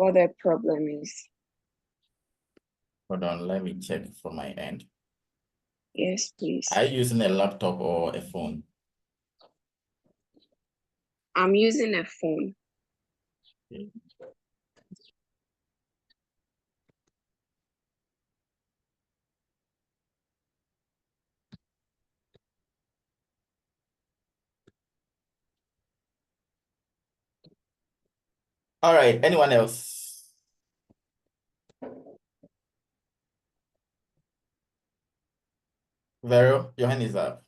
what the problem is. Hold on, let me check from my end. Yes, please. Are you using a laptop or a phone? I'm using a phone. Okay. All right, anyone else? Vero, your hand is up.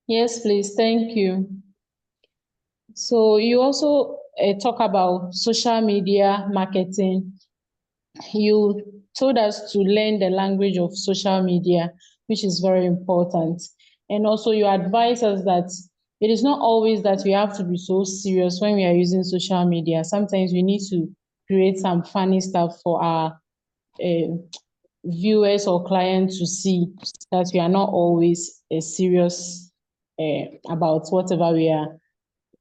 Yes, please. Thank you. So you also talk about social media marketing. You told us to learn the language of social media, which is very important. And also you advise us that it is not always that we have to be so serious when we are using social media. Sometimes we need to create some funny stuff for our viewers or clients to see, that we are not always serious about whatever we are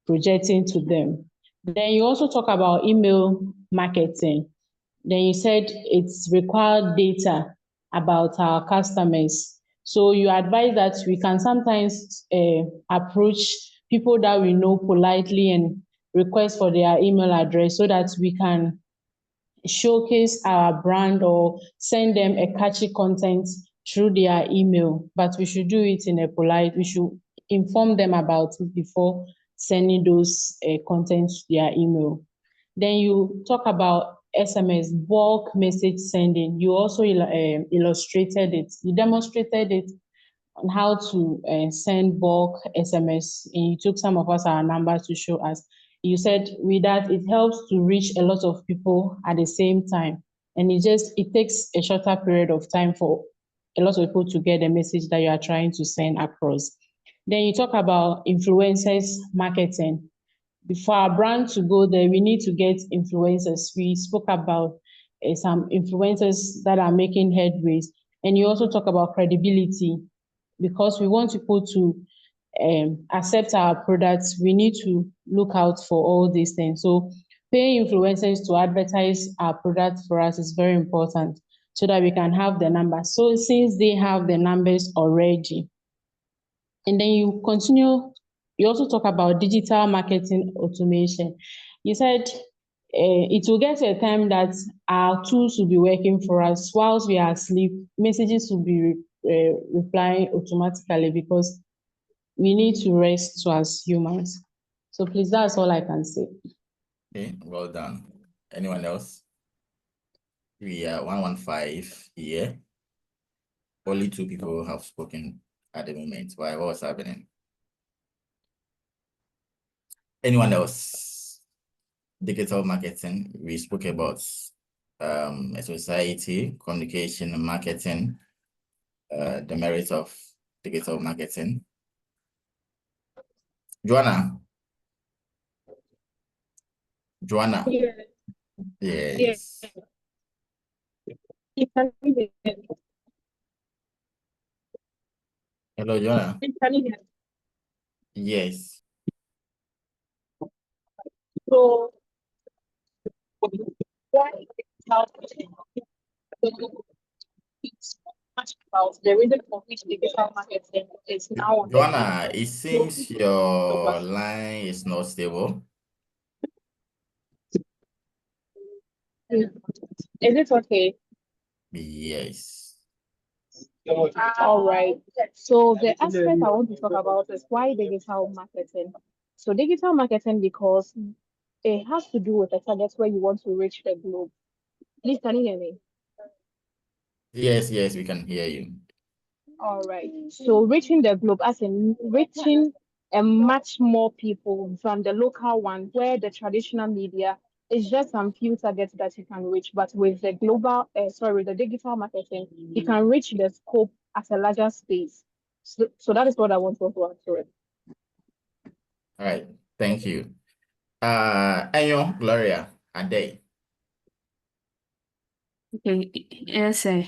projecting to them. Then you also talk about email marketing. Then you said it's required data about our customers. So you advise that we can sometimes approach people that we know politely and request for their email address so that we can showcase our brand or send them a catchy content through their email. But we should do it in a polite, we should inform them about it before sending those content to their email. Then you talk about SMS, bulk message sending. You also illustrated it. You demonstrated it on how to send bulk SMS. And you took some of us our numbers to show us. You said with that it helps to reach a lot of people at the same time, and it takes a shorter period of time for a lot of people to get the message that you are trying to send across. Then you talk about influencers marketing. For our brand to go there, we need to get influencers. We spoke about some influencers that are making headways, and you also talk about credibility. Because we want people to accept our products, we need to look out for all these things. So paying influencers to advertise our products for us is very important so that we can have the numbers. So since they have the numbers already, and then you continue, you also talk about digital marketing automation. You said it will get to a time that our tools will be working for us whilst we are asleep. Messages will be replying automatically because we need to rest too as humans. So please, that's all I can say. Okay, well done. Anyone else? We are 115 here. Only 2 people have spoken at the moment. Why? What was happening? Anyone else? Digital marketing. We spoke about a society, communication, and marketing, the merits of digital marketing. Joanna. Yeah. Yes. Hello, Joanna. Yes. So why much about the reason for which digital marketing is now on the Joanna, it seems your line is not stable. Is it okay? Yes. All right. So the aspect I want to talk about is why digital marketing. So digital marketing, because it has to do with the target where you want to reach the globe. Please, can you hear me? Yes, we can hear you. All right. So reaching the globe, as in reaching a much more people from the local one, where the traditional media is just some few targets that you can reach. But with the the digital marketing, you can reach the scope at a larger space. So that is what I want to answer it. All right, thank you. Ayo, Gloria, Ade. Okay, yes, sir.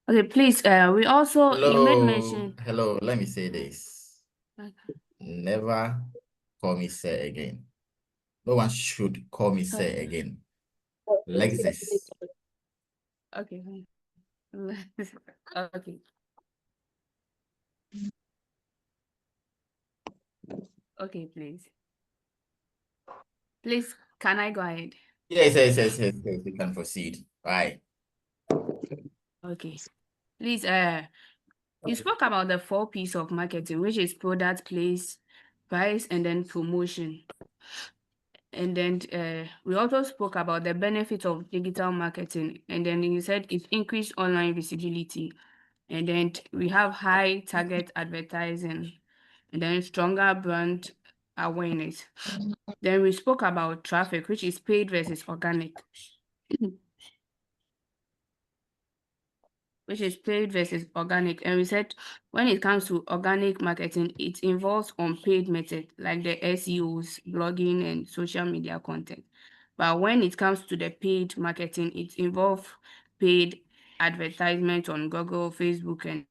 Okay, please, we also, you made mention. Hello, let me say this. Okay. Never call me sir again. No one should call me sir Okay. again. Let me see the Lexus. Okay. fine. Okay. Okay, please. Please, can I go ahead? Yes, you can proceed. Right. Okay. Please, you spoke about the 4 P's of marketing, which is product, place, price, and then promotion. And then we also spoke about the benefit of digital marketing. And then you said it increased online visibility. And then we have high target advertising, and then stronger brand awareness. Then we spoke about traffic, which is paid versus organic. Which is paid versus organic. And we said when it comes to organic marketing, it involves unpaid methods like the SEOs, blogging, and social media content. But when it comes to the paid marketing, it involves paid advertisement on Google, Facebook, and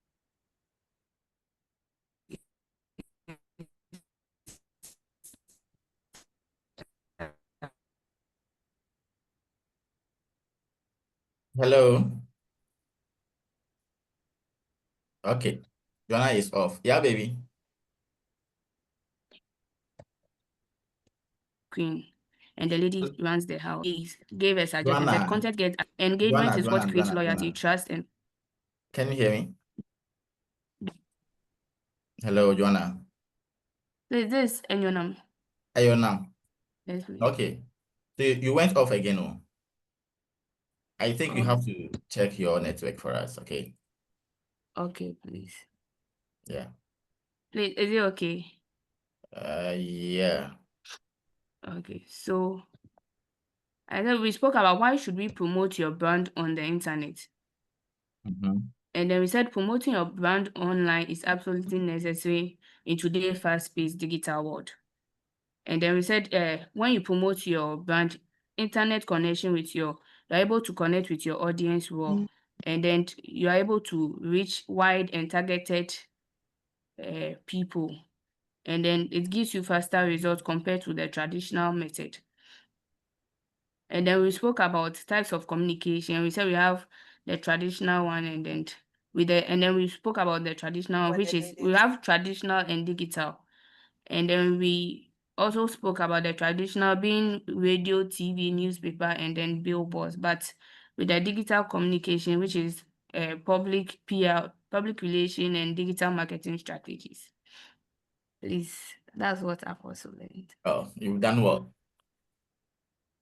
Hello. Okay. Joanna is off. Yeah, baby. Queen. And the lady runs the house. Gave a suggestion. Said Joanna. content get engagement is what creates Joanna. loyalty, trust, and Can you hear me? Hello, Joanna. this and your name. Are you now? Yes, please. Okay. So you went off again. Oh. I think you Oh. have to check your network for us. Okay. Okay, please. Yeah. Please, is it okay? Yeah. Okay, so I said we spoke about why should we promote your brand on the internet. Mhm. And then we said promoting your brand online is absolutely necessary in today's fast-paced digital world. And then we said when you promote your brand, internet connection with you're able to connect with your audience well, and then you're able to reach wide and targeted people. And then it gives you faster results compared to the traditional method. And then we spoke about types of communication. We said we have the traditional one, and then we spoke about the traditional one, which is we have traditional and digital. And then we also spoke about the traditional being radio, TV, newspaper, and then billboards. But with the digital communication, which is public PR, public relation, and digital marketing strategies. Please, that's what I've also learned. Oh, you've done well.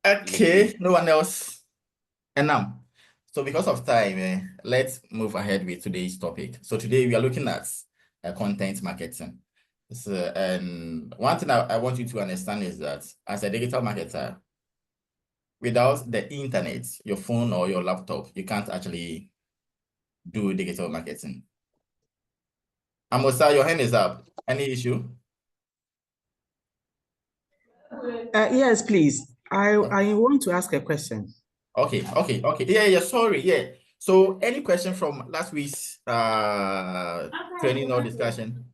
Okay, no one else. And now, so because of time, let's move ahead with today's topic. So today we are looking at content marketing. So, and one thing I want you to understand is that as a digital marketer, without the internet, your phone or your laptop, you can't actually do digital marketing. Amosa, your hand is up. Any issue? Yes, please. I want to ask a question. Okay. Yeah, sorry. Yeah. So any question from last week's training or discussion?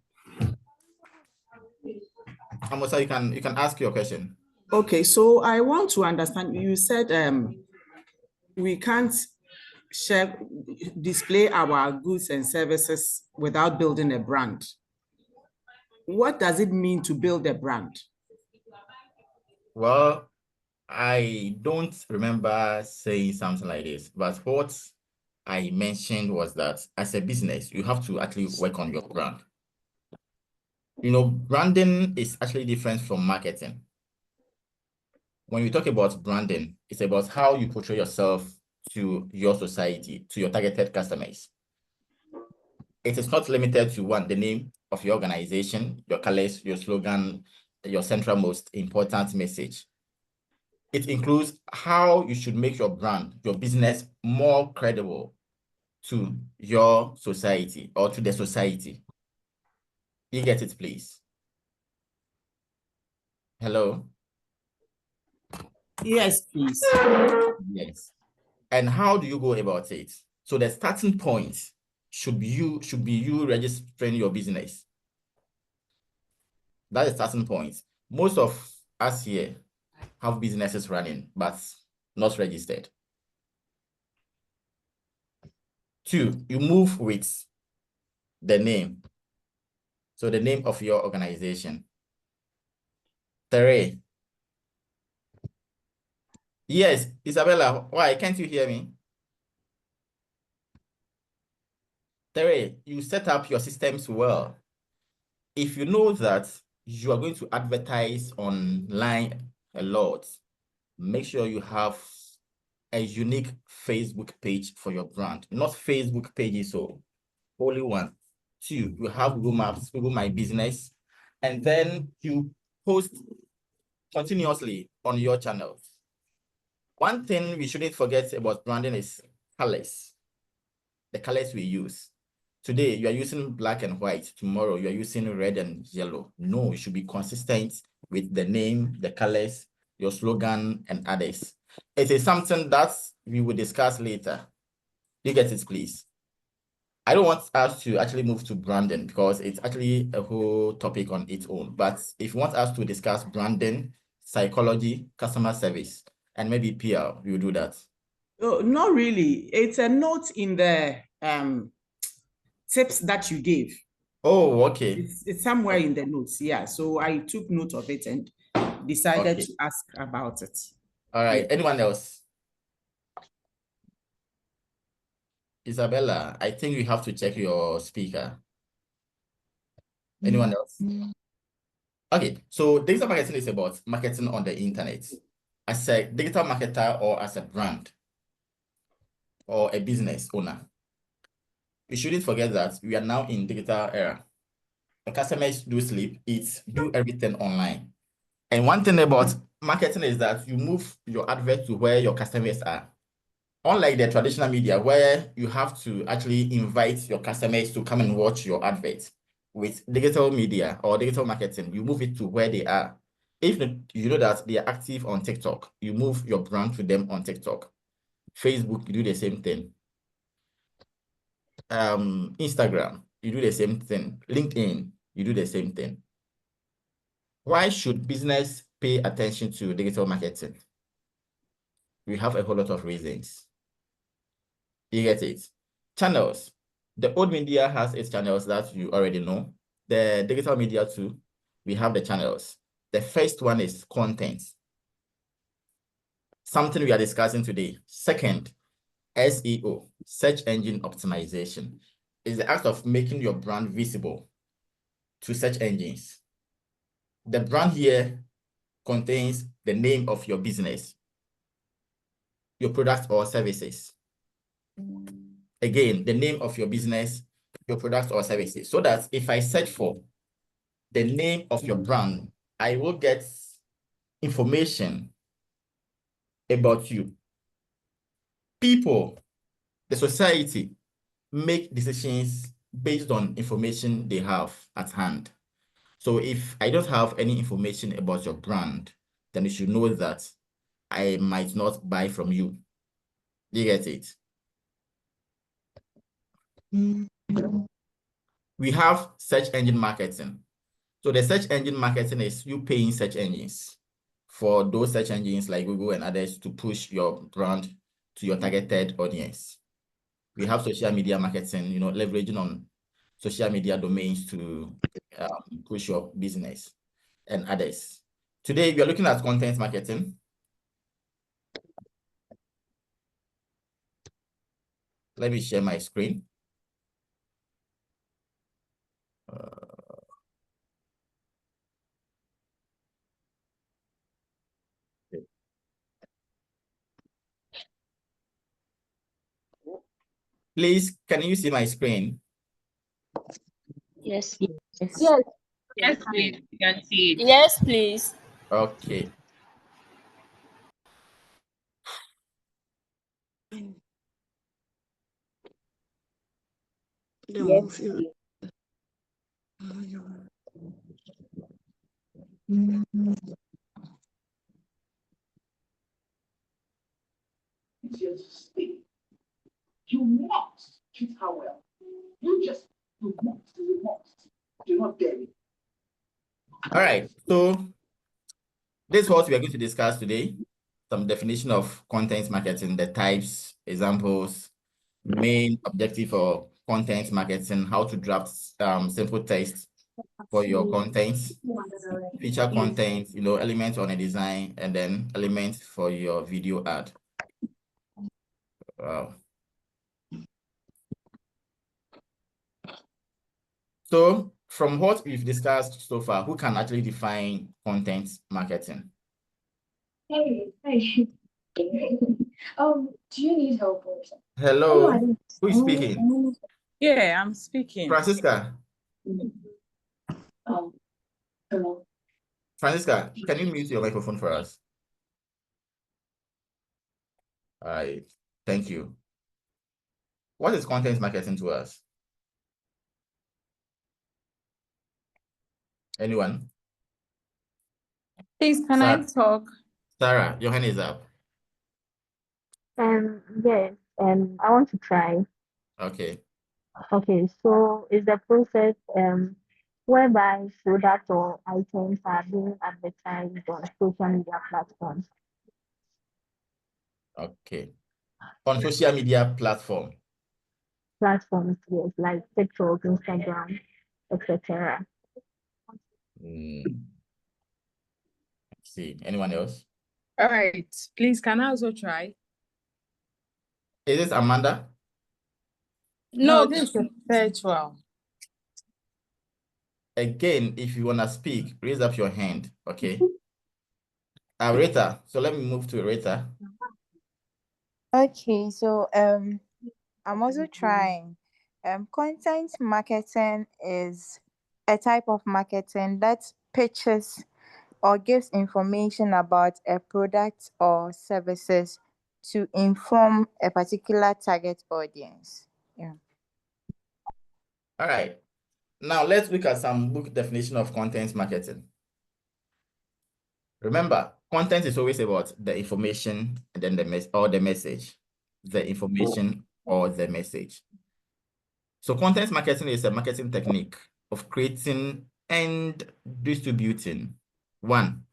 Amosa, you can ask your question. Okay, so I want to understand. You said we can't display our goods and services without building a brand. What does it mean to build a brand? Well, I don't remember saying something like this, but what I mentioned was that as a business, you have to actually work on your brand. You know, branding is actually different from marketing. When we talk about branding, it's about how you portray yourself to your society, to your targeted customers. It is not limited to the name of your organization, your colors, your slogan, your central most important message. It includes how you should make your brand, your business more credible to your society or to the society. You get it, please? Hello? Yes, please. Yes. And how do you go about it? So the starting point should be you registering your business. That's the starting point. Most of us here, have businesses running, but not registered. 2, you move with the name. So the name of your organization. 3, yes, Isabella, why can't you hear me? 3, you set up your systems well. If you know that you are going to advertise online a lot, make sure you have a unique Facebook page for your brand, not Facebook pages, so only one. 2, you have Google Maps, Google My Business, and then you post continuously on your channels. One thing we shouldn't forget about branding is colors. The colors we use. Today, you are using black and white. Tomorrow, you are using red and yellow. No, you should be consistent with the name, the colors, your slogan, and others. It is something that we will discuss later. You get it, please. I don't want us to actually move to branding because it's actually a whole topic on its own. But if you want us to discuss branding, psychology, customer service, and maybe PR, we will do that. Oh, not really. It's a note in the tips that you gave. Oh, okay. It's somewhere in the notes. Yeah. So I took note of it and decided Okay. to ask about it. All right. Yeah. Anyone else? Isabella, I think you have to check your speaker. Anyone else? Okay, so digital marketing is about marketing on the internet. As a digital marketer or as a brand or a business owner, you shouldn't forget that we are now in digital era. The customers do sleep, eat, do everything online. And one thing about marketing is that you move your advert to where your customers are. Unlike the traditional media where you have to actually invite your customers to come and watch your advert, with digital media or digital marketing, you move it to where they are. If you know that they are active on TikTok, you move your brand to them on TikTok. Facebook, you do the same thing. Instagram, you do the same thing. LinkedIn, you do the same thing. Why should business pay attention to digital marketing? We have a whole lot of reasons. You get it? Channels. The old media has its channels that you already know. The digital media too, we have the channels. The first one is content. Something we are discussing today. Second, SEO, search engine optimization, is the act of making your brand visible to search engines. The brand here contains the name of your business, your products or services. Again, the name of your business, your products or services, so that if I search for the name of your brand, I will get information about you. People, the society, make decisions based on information they have at hand. So if I don't have any information about your brand, then you should know that I might not buy from you. You get it? We have search engine marketing. So the search engine marketing is you paying search engines for those search engines like Google and others to push your brand to your targeted audience. We have social media marketing, leveraging on social media domains to push your business and others. Today, we are looking at content marketing. Let me share my screen. Please, can you see my screen? Yes. Yes. Yes, please. You can see it. Yes, please. Okay. Yes. You must treat her well. You must. Do not dare me. All right. So This is what we are going to discuss today. Some definition of content marketing, the types, examples, main objective for content marketing, how to draft simple text for your content, feature content, elements on a design, and then elements for your video ad. Wow. So from what we've discussed so far, who can actually define content marketing? Hey. Do you need help or something? Hello, who is speaking? Yeah, I'm speaking. Francisca. Hello. Francisca, can you mute your microphone for us? All right, thank you. What is content marketing to us? Anyone? Please, can I talk? Sarah, your hand is up. Yes, I want to try. Okay. Okay, so is the process whereby products or items are being advertised on social media platforms. Okay. On social media platforms, Yes, like TikTok, Instagram, etc. See, anyone else? All right. Please, can I also try? Is this Amanda? No, this is virtual. Again, if you want to speak, raise up your hand, okay? Rita, so let me move to Rita. Okay, so I'm also trying. Content marketing is a type of marketing that pitches or gives information about a product or services to inform a particular target audience. Yeah. All right. Now let's look at some book definition of content marketing. Remember, content is always about the information and then the message. The information or the message. So content marketing is a marketing technique of creating and distributing 1,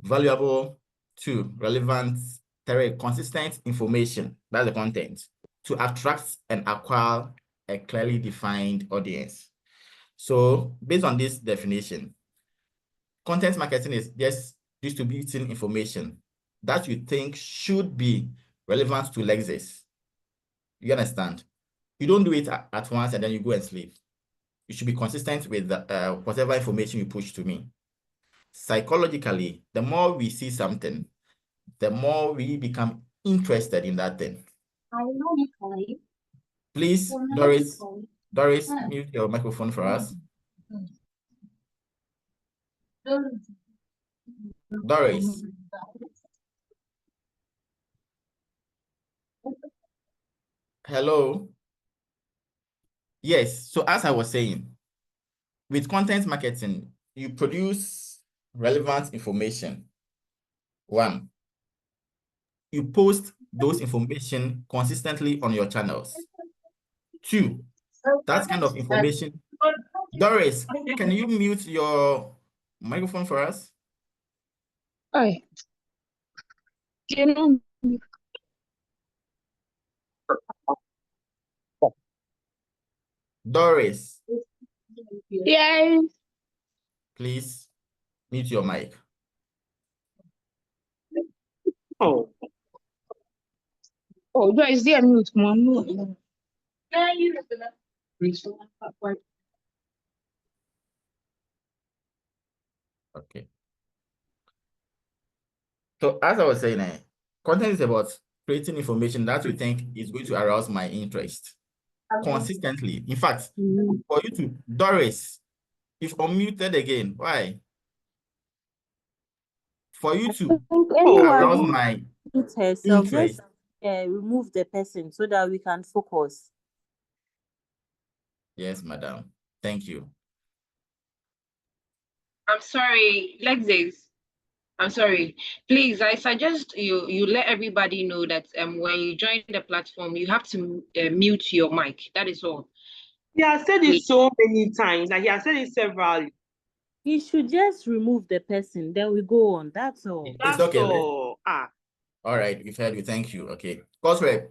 valuable, 2, relevant, 3, consistent information, that's the content, to attract and acquire a clearly defined audience. So based on this definition, content marketing is just distributing information that you think should be relevant to Lexis. You understand? You don't do it at once and then you go and sleep. You should be consistent with whatever information you push to me. Psychologically, the more we see something, the more we become interested in that thing. Please, Doris, mute your microphone for us. Doris. Hello. Yes, so as I was saying, with content marketing, you produce relevant information. 1, you post those information consistently on your channels. 2, that kind of information. Doris, can you mute your microphone for us? Hi. Doris. Yes. Please mute your mic. Oh, Joyce, dear mute, mom. Okay. So as I was saying, content is about creating information that you think is going to arouse my interest consistently. In fact, for you to, Doris, you've unmuted again. Why? For you to arouse my interest. Just remove the person so that we can focus. Yes, madam. Thank you. I'm sorry, Lexis. I'm sorry. Please, I suggest you let everybody know that when you join the platform, you have to mute your mic. That is all. He has said it so many times. Like he has said it several. He should just remove the person, then we go on. That's all. It's okay. All right, we've heard you. Thank you. Okay. Cosrep,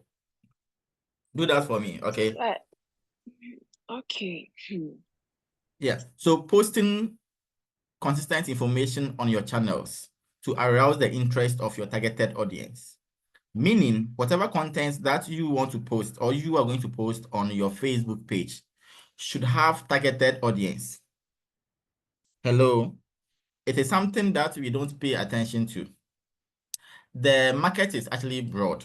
do that for me. Okay. Okay. Yeah. So posting consistent information on your channels to arouse the interest of your targeted audience. Meaning, whatever content that you want to post or you are going to post on your Facebook page should have targeted audience. Hello. It is something that we don't pay attention to. The market is actually broad.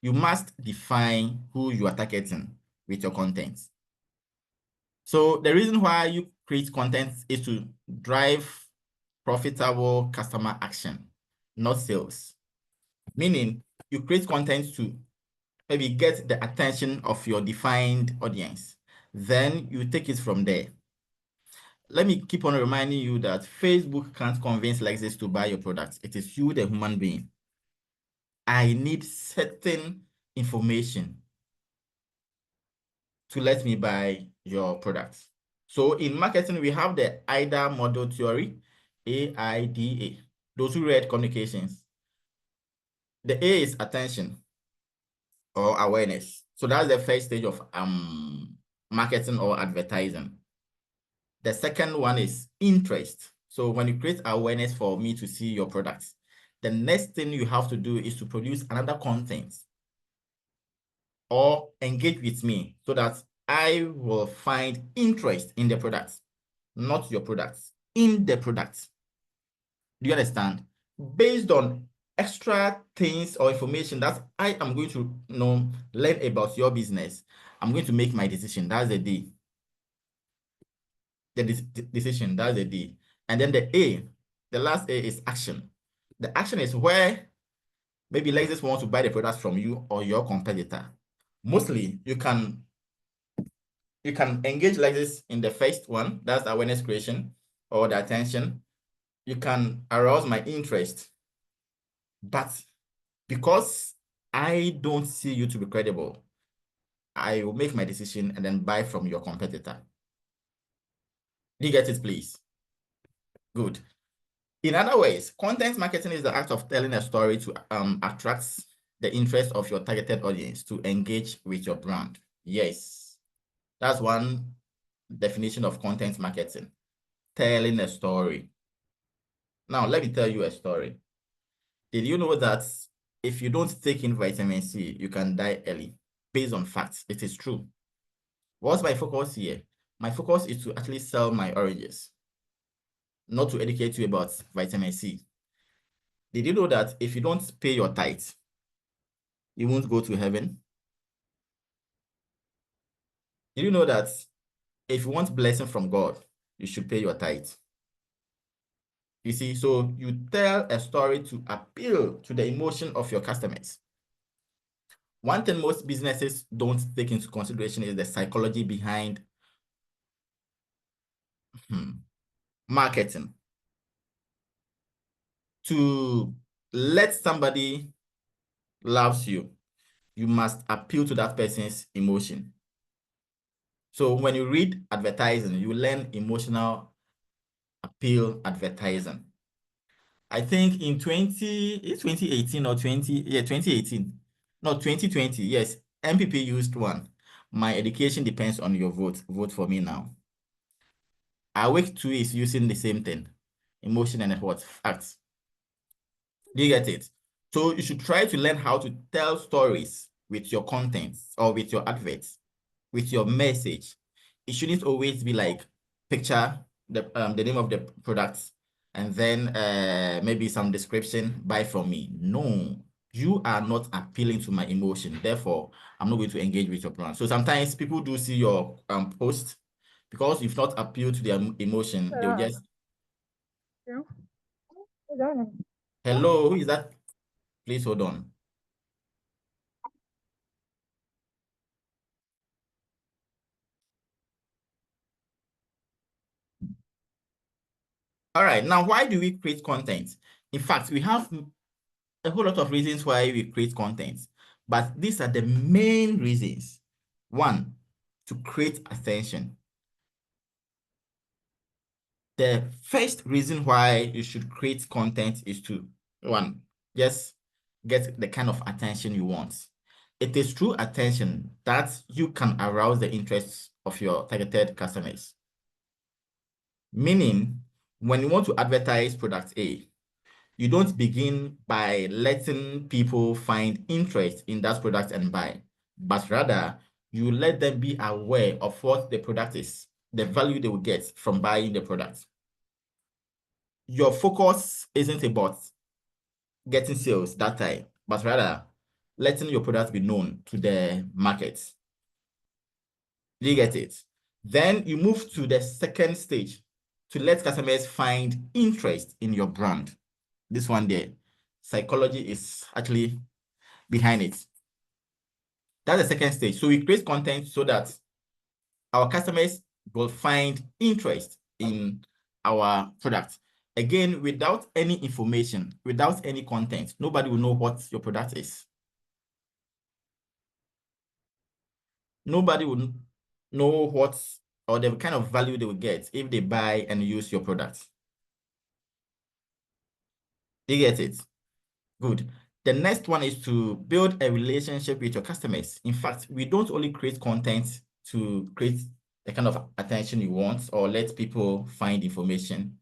You must define who you are targeting with your content. So the reason why you create content is to drive profitable customer action, not sales. Meaning you create content to maybe get the attention of your defined audience. Then you take it from there. Let me keep on reminding you that Facebook can't convince Lexis to buy your products. It is you, the human being. I need certain information to let me buy your products. So in marketing, we have the AIDA model theory, AIDA. Those who read communications. The A is attention or awareness. So that's the first stage of marketing or advertising. The second one is interest. So when you create awareness for me to see your products, the next thing you have to do is to produce another content or engage with me so that I will find interest in the products, not your products, in the products. Do you understand? Based on extra things or information that I am going to learn about your business, I'm going to make my decision. That's the D. The decision, that's the D. And then the A, the last A is action. The action is where maybe Lexis wants to buy the products from you or your competitor. Mostly, you can engage Lexis in the first one, that's awareness creation or the attention. You can arouse my interest. But because I don't see you to be credible, I will make my decision and then buy from your competitor. Do you get it, please? Good. In other ways, content marketing is the act of telling a story to attract the interest of your targeted audience to engage with your brand. Yes, that's one definition of content marketing, telling a story. Now, let me tell you a story. Did you know that if you don't take in vitamin C, you can die early? Based on facts, it is true. What's my focus here? My focus is to actually sell my oranges, not to educate you about vitamin C. Did you know that if you don't pay your tithe, you won't go to heaven? Did you know that if you want blessing from God, you should pay your tithe? You see, so you tell a story to appeal to the emotion of your customers. One thing most businesses don't take into consideration is the psychology behind marketing. To let somebody loves you, you must appeal to that person's emotion. So when you read advertising, you learn emotional appeal advertising. I think in 2018 or 2018. No, 2020, yes, MPP used one. My education depends on your vote. Vote for me now. Awake 2 is using the same thing, emotion and what? Facts. Do you get it? So you should try to learn how to tell stories with your contents or with your adverts, with your message. It shouldn't always be like picture, the name of the products, and then maybe some description, buy from me. No, you are not appealing to my emotion. Therefore, I'm not going to engage with your brand. So sometimes people do see your post, because you've not appealed to their emotion, they'll just... Hello, who is that? Please hold on. All right, now why do we create content? In fact, we have a whole lot of reasons why we create content, but these are the main reasons. One, to create attention. The first reason why you should create content is to, one, just get the kind of attention you want. It is through attention that you can arouse the interests of your targeted customers. Meaning, when you want to advertise product A, you don't begin by letting people find interest in that product and buy, but rather you let them be aware of what the product is, the value they will get from buying the product. Your focus isn't about getting sales that time, but rather letting your product be known to the market. Do you get it? Then you move to the second stage to let customers find interest in your brand. This one there, psychology is actually behind it. That's the second stage. So we create content so that our customers will find interest in our product. Again, without any information, without any content, nobody will know what your product is. Nobody will know what or the kind of value they will get if they buy and use your product. You get it? Good. The next one is to build a relationship with your customers. In fact, we don't only create content to create the kind of attention you want or let people find information,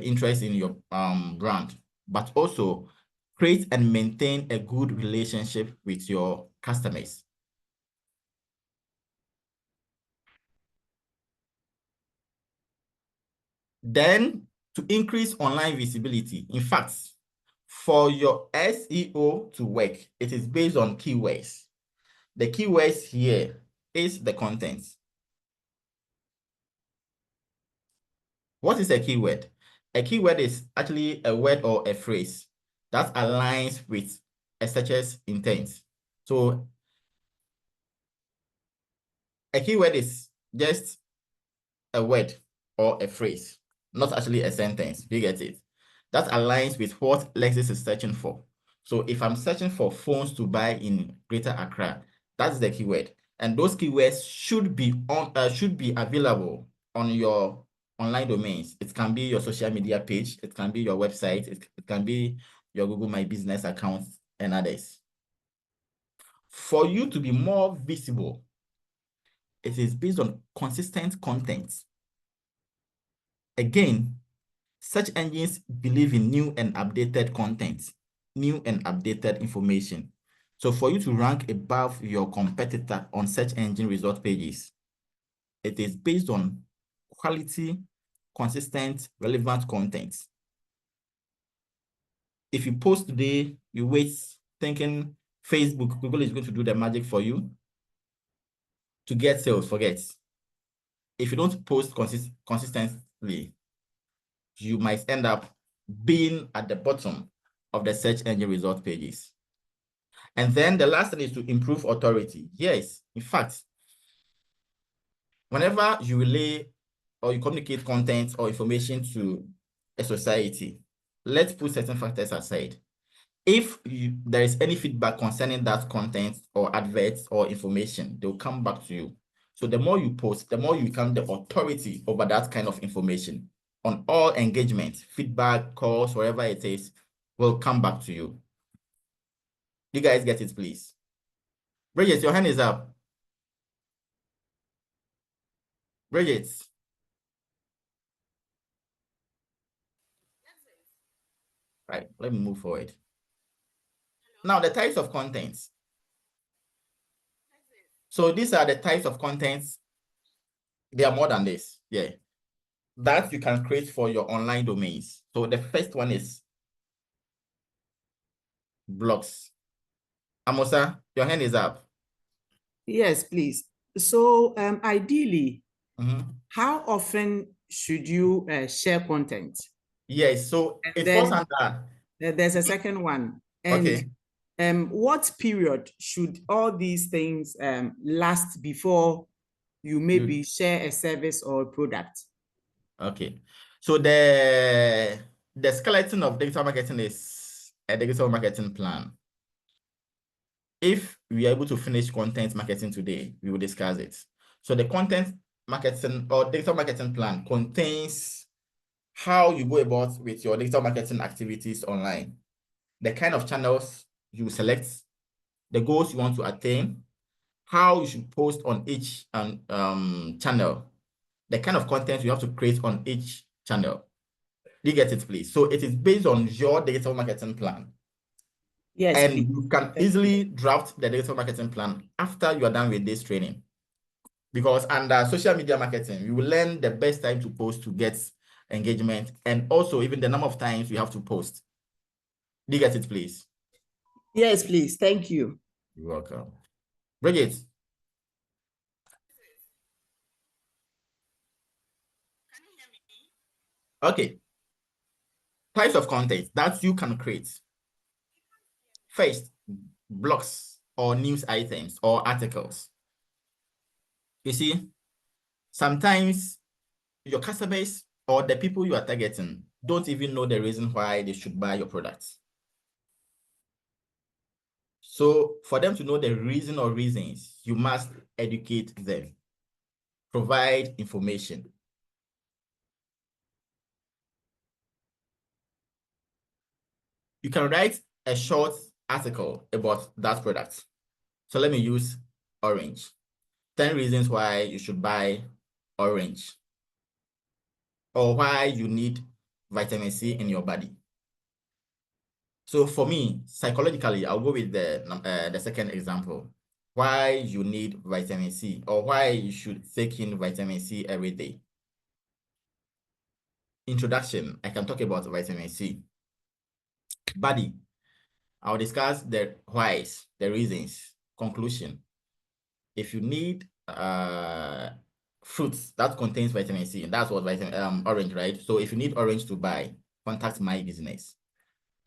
interest in your brand, but also create and maintain a good relationship with your customers. Then to increase online visibility. In fact, for your SEO to work, it is based on keywords. The keywords here is the content. What is a keyword? A keyword is actually a word or a phrase that aligns with a searcher's intent. So a keyword is just a word or a phrase, not actually a sentence. Do you get it? That aligns with what Lexis is searching for. So if I'm searching for phones to buy in Greater Accra, that's the keyword. And those keywords should be available on your online domains. It can be your social media page, it can be your website, it can be your Google My Business account and others. For you to be more visible, it is based on consistent content. Again, search engines believe in new and updated content, new and updated information. So for you to rank above your competitor on search engine result pages, it is based on quality, consistent, relevant content. If you post today, you wait thinking Facebook, Google is going to do the magic for you to get sales, forget. If you don't post consistently, you might end up being at the bottom of the search engine result pages. And then the last thing is to improve authority. Yes, in fact, whenever you relay or you communicate content or information to a society, let's put certain factors aside. If there is any feedback concerning that content or adverts or information, they'll come back to you. So the more you post, the more you become the authority over that kind of information. On all engagement, feedback, calls, whatever it is, will come back to you. You guys get it, please? Bridget, your hand is up. Bridget. Right, let me move forward. Now, the types of contents. So these are the types of contents. They are more than this, yeah, that you can create for your online domains. So the first one is blogs. Amosa, your hand is up. Yes, please. So ideally, how often should you share content? Yes, so it falls under. There's a second one. And okay. What period should all these things last before you maybe share a service or a product? Okay. So the skeleton of digital marketing is a digital marketing plan. If we are able to finish content marketing today, we will discuss it. So the content marketing or digital marketing plan contains how you go about with your digital marketing activities online, the kind of channels you select, the goals you want to attain, how you should post on each channel, the kind of content you have to create on each channel. Do you get it, please? So it is based on your digital marketing plan. Yes, And please. you can easily draft the digital marketing plan after you are done with this training. Because under social media marketing, you will learn the best time to post to get engagement, and also even the number of times you have to post. Do you get it, please? Yes, please. Thank you. You're welcome. Bridget. Okay. Types of content that you can create. First, blogs or news items or articles. You see, sometimes your customers or the people you are targeting don't even know the reason why they should buy your products. So for them to know the reason or reasons, you must educate them, provide information. You can write a short article about that product. So let me use orange. 10 reasons why you should buy orange, or why you need vitamin C in your body. So for me, psychologically, I'll go with the second example. Why you need vitamin C, or why you should take in vitamin C every day. Introduction, I can talk about vitamin C. Body, I'll discuss the whys, the reasons. Conclusion, if you need fruits that contains vitamin C, and that's what vitamin orange, right? So if you need orange to buy, contact my business.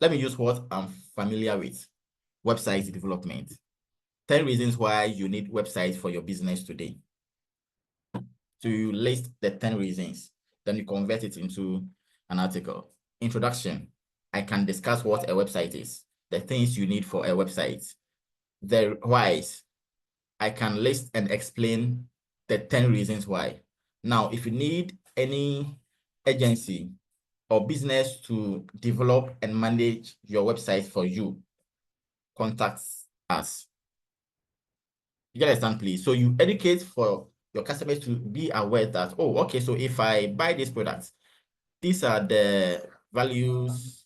Let me use what I'm familiar with, website development. 10 reasons why you need websites for your business today. So you list the 10 reasons, then you convert it into an article. Introduction, I can discuss what a website is, the things you need for a website. The whys, I can list and explain the 10 reasons why. Now, if you need any agency or business to develop and manage your website for you, contact us. You understand, please? So you educate for your customers to be aware that, oh, okay, so if I buy this product, these are the values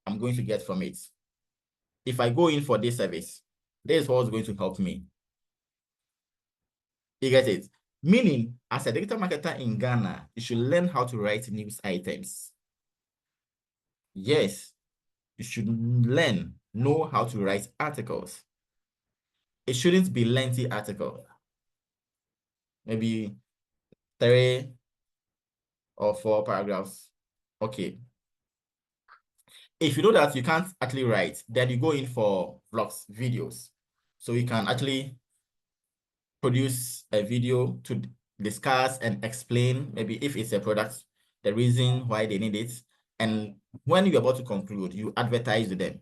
I'm going to get from it. If I go in for this service, this is what's going to help me. You get it? Meaning, as a digital marketer in Ghana, you should learn how to write news items. Yes, you should know how to write articles. It shouldn't be lengthy article. Maybe 3 or 4 paragraphs. Okay. If you know that you can't actually write, then you go in for vlogs, videos. So you can actually produce a video to discuss and explain, maybe if it's a product, the reason why they need it. And when you're about to conclude, you advertise to them.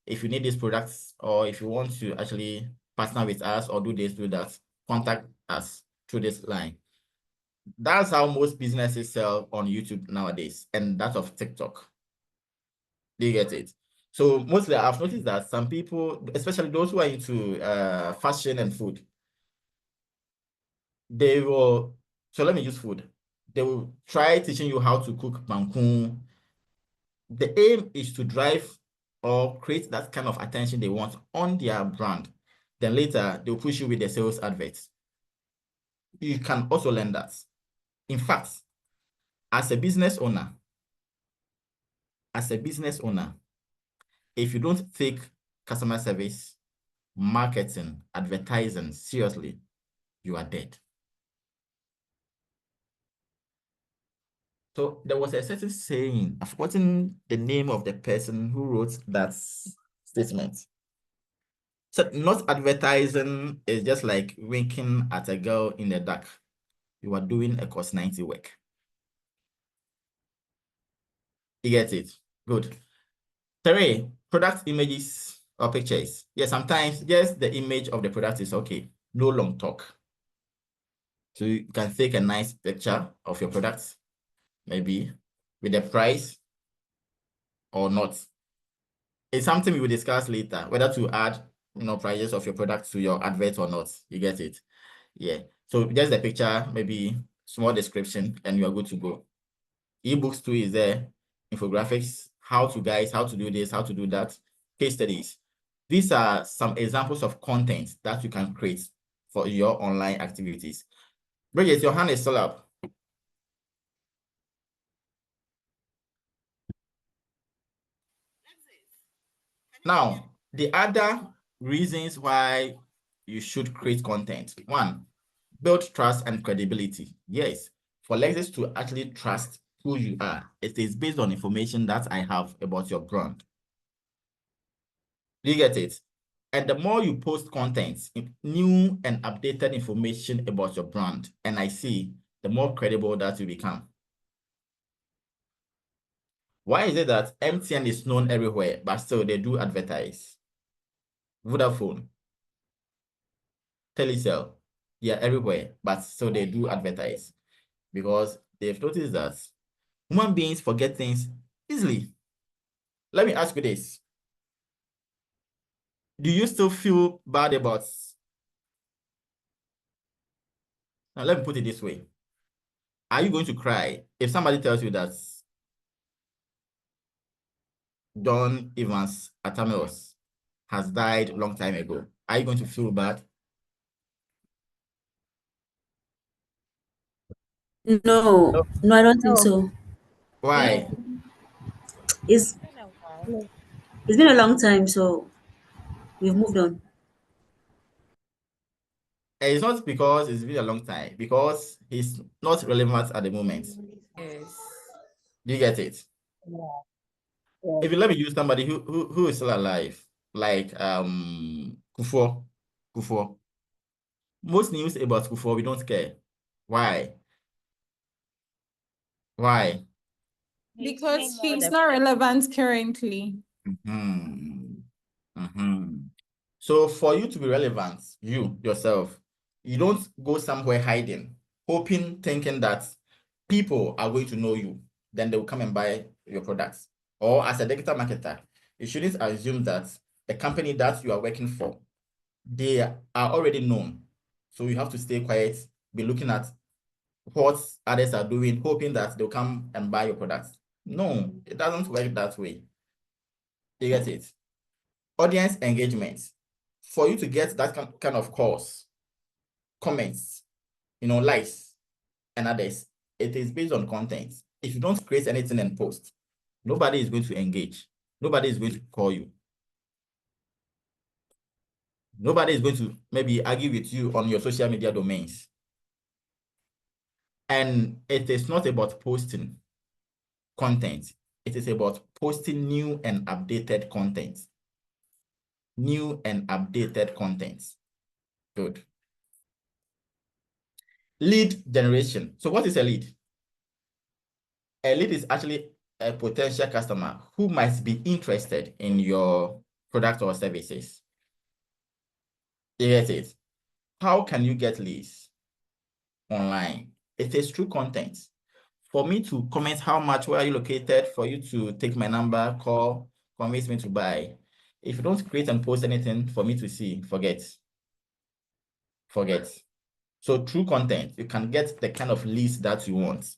If you need these products, or if you want to actually partner with us or do this, do that, contact us through this line. That's how most businesses sell on YouTube nowadays, and that of TikTok. Do you get it? So mostly I've noticed that some people, especially those who are into fashion and food, they will, so let me use food. They will try teaching you how to cook banku. The aim is to drive or create that kind of attention they want on their brand. Then later they'll push you with the sales adverts. You can also learn that. In fact, as a business owner, if you don't take customer service, marketing, advertising seriously, you are dead. So there was a certain saying, I've forgotten the name of the person who wrote that statement. So not advertising is just like winking at a girl in the dark. You are doing a cost 90 work. You get it? Good. 3, product images or pictures. Yeah, sometimes, yes, the image of the product is okay. No long talk. So you can take a nice picture of your products, maybe with the price or not. It's something we will discuss later, whether to add, prices of your products to your advert or not. You get it? Yeah. So just the picture, maybe small description, and you are good to go. Ebooks too is there, infographics, how to do this, how to do that, case studies. These are some examples of content that you can create for your online activities. Bridget, your hand is still up. Now, the other reasons why you should create content. One, build trust and credibility. Yes, for Lexis to actually trust who you are, it is based on information that I have about your brand. Do you get it? And the more you post content, new and updated information about your brand, and I see, the more credible that you become. Why is it that MTN is known everywhere, but still they do advertise? Vodafone, Telecel, yeah, everywhere, but still they do advertise. Because they've noticed that human beings forget things easily. Let me ask you this. Do you still feel bad about... Now, let me put it this way. Are you going to cry if somebody tells you that John Evans Atamelos has died a long time ago? Are you going to feel bad? No, I don't think so. Why? It's been a long time, so we've moved on. It's not because it's been a long time, because he's not relevant at the moment. Yes. Do you get it? Yeah. If you let me use somebody who is still alive, like Kufuor. Most news about Kufuor, we don't care. Why? Why? Because he's not relevant currently. So for you to be relevant, you yourself, you don't go somewhere hiding, thinking that people are going to know you, then they will come and buy your products. Or as a digital marketer, you shouldn't assume that the company that you are working for, they are already known. So you have to stay quiet, be looking at what others are doing, hoping that they'll come and buy your products. No, it doesn't work that way. You get it? Audience engagement. For you to get that kind of calls, comments, likes, and others, it is based on content. If you don't create anything and post, nobody is going to engage. Nobody is going to call you. Nobody is going to maybe argue with you on your social media domains. And it is not about posting content. It is about posting new and updated content. New and updated content. Good. Lead generation. So what is a lead? A lead is actually a potential customer who might be interested in your product or services. You get it? How can you get leads online? It is through content. For me to comment how much, where are you located, for you to take my number, call, convince me to buy. If you don't create and post anything for me to see, forget. So through content, you can get the kind of leads that you want.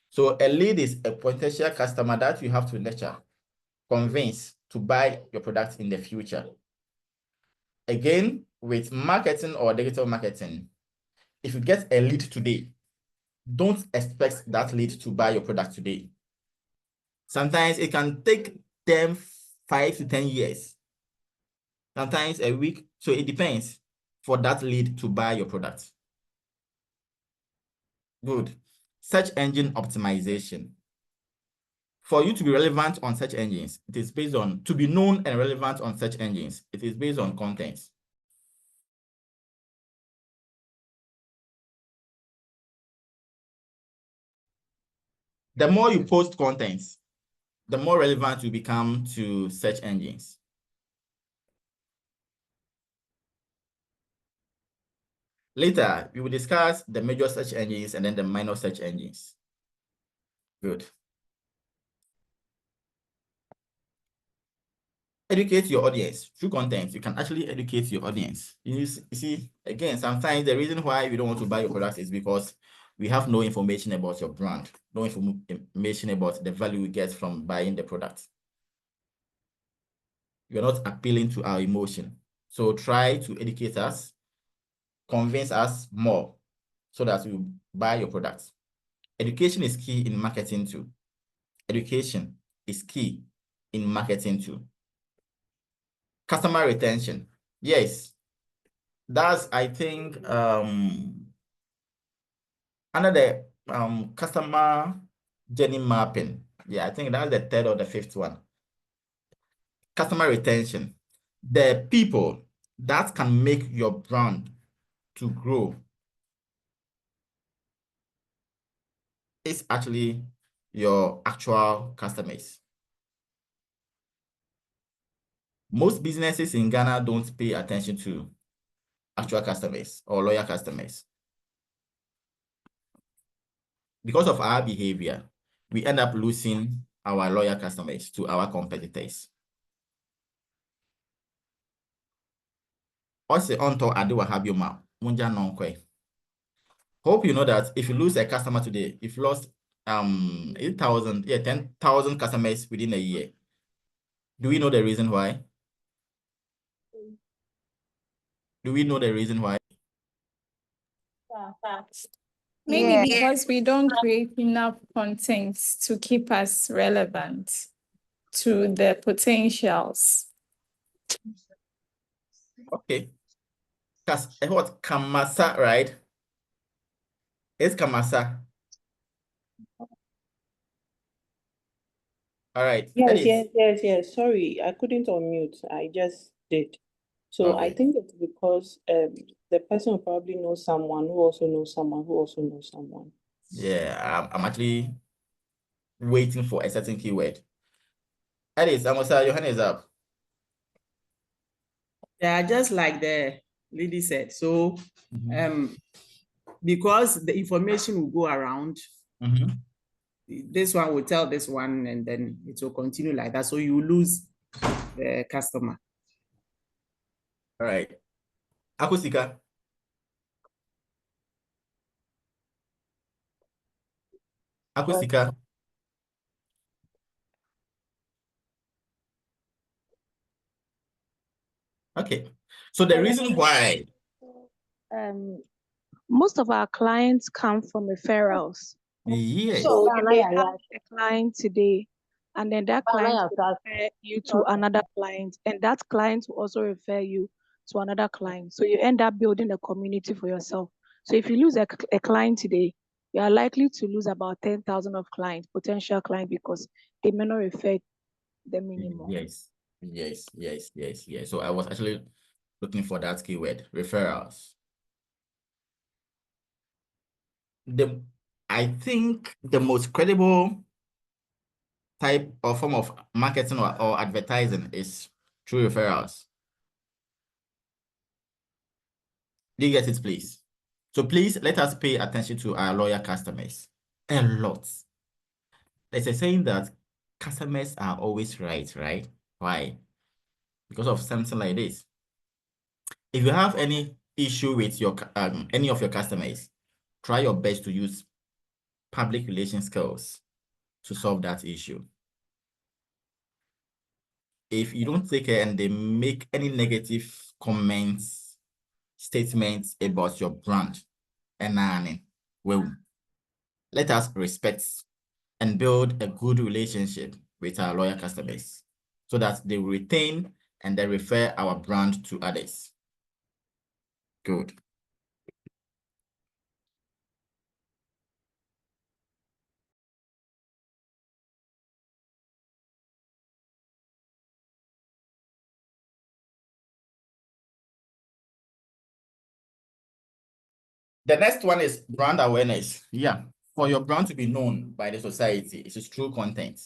So a lead is a potential customer that you have to nurture, convince to buy your product in the future. Again, with marketing or digital marketing, if you get a lead today, don't expect that lead to buy your product today. Sometimes it can take them 5 to 10 years, sometimes a week. So it depends for that lead to buy your product. Good. Search engine optimization. For you to be relevant on search engines, it is based on, to be known and relevant on search engines, it is based on content. The more you post content, the more relevant you become to search engines. Later, we will discuss the major search engines and then the minor search engines. Good. Educate your audience through content. You can actually educate your audience. You see, again, sometimes the reason why we don't want to buy your product is because we have no information about your brand, no information about the value we get from buying the product. You're not appealing to our emotion. So try to educate us, convince us more so that we buy your product. Education is key in marketing too. Education is key in marketing too. Customer retention. Yes, that's, I think, under the customer journey mapping. Yeah, I think that's the third or the fifth one. Customer retention. The people that can make your brand to grow is actually your actual customers. Most businesses in Ghana don't pay attention to actual customers or loyal customers. Because of our behavior, we end up losing our loyal customers to our competitors. Also, onto Adewa Habioma, Munja Nonkwe. Hope you know that if you lose a customer today, if you lost 8,000, 10,000 customers within a year. Do we know the reason why? Do we know the reason why? Maybe because we don't create enough content to keep us relevant to the potentials. Okay. Because what Kamasa, right? It's Kamasa. All right. Yes. Sorry, I couldn't unmute. I just did. So I think it's because the person will probably knows someone who also knows someone who also knows someone. Yeah, I'm actually waiting for a certain keyword. Alice, Amosa, your hand is up. Yeah, just like the lady said. So, because the information will go around, this one will tell this one, and then it will continue like that. So you lose the customer. All right. Akusika. Akusika. Okay. So the reason why most of our clients come from referrals. Yes. So you may have a client today, and then that client will refer you to another client, and that client will also refer you to another client. So you end up building a community for yourself. So if you lose a client today, you are likely to lose about 10,000 of clients, potential clients, because they may not refer them anymore. Yes. So I was actually looking for that keyword, referrals. I think the most credible type or form of marketing or advertising is through referrals. Do you get it, please? So please let us pay attention to our loyal customers a lot. There's a saying that customers are always right? Why? Because of something like this. If you have any issue with your any of your customers, try your best to use public relations skills to solve that issue. If you don't take care and they make any negative comments, statements about your brand, and well, let us respect and build a good relationship with our loyal customers so that they retain and they refer our brand to others. Good. The next one is brand awareness. Yeah. For your brand to be known by the society, it is through content.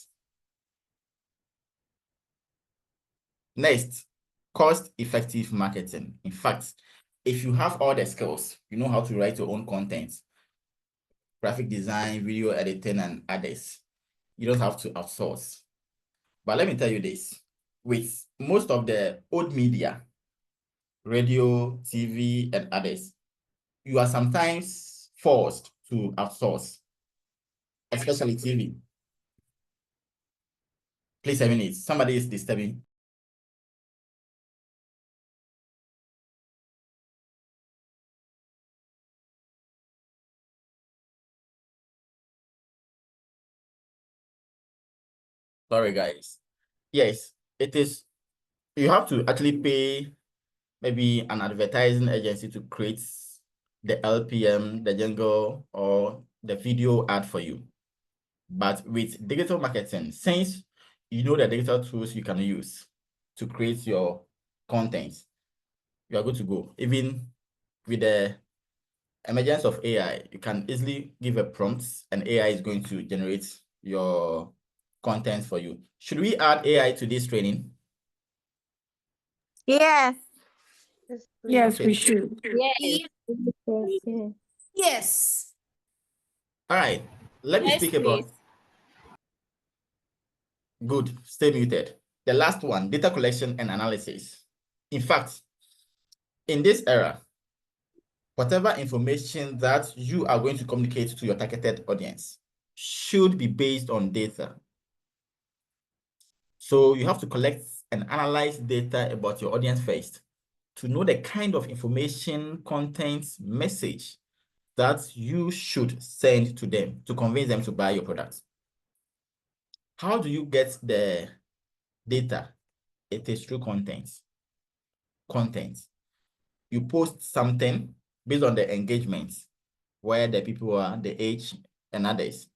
Next, cost-effective marketing. In fact, if you have all the skills, you know how to write your own content, graphic design, video editing, and others, you don't have to outsource. But let me tell you this, with most of the old media, radio, TV, and others, you are sometimes forced to outsource, especially TV. Please, 7 minutes. Somebody is disturbing. Sorry, guys. Yes, it is. You have to actually pay maybe an advertising agency to create the LPM, the jingle, or the video ad for you. But with digital marketing, since you know the digital tools you can use to create your content, you are good to go. Even with the emergence of AI, you can easily give a prompt and AI is going to generate your content for you. Should we add AI to this training? Yes. Yes, Okay. we should. Yes. Yes. All right. Let me Yes, speak please. about. Good. Stay muted. The last one, data collection and analysis. In fact, in this era, whatever information that you are going to communicate to your targeted audience should be based on data. So you have to collect and analyze data about your audience first to know the kind of information, content, message that you should send to them to convince them to buy your product. How do you get the data? It is through content. You post something based on the engagement, where the people are, the age, and others.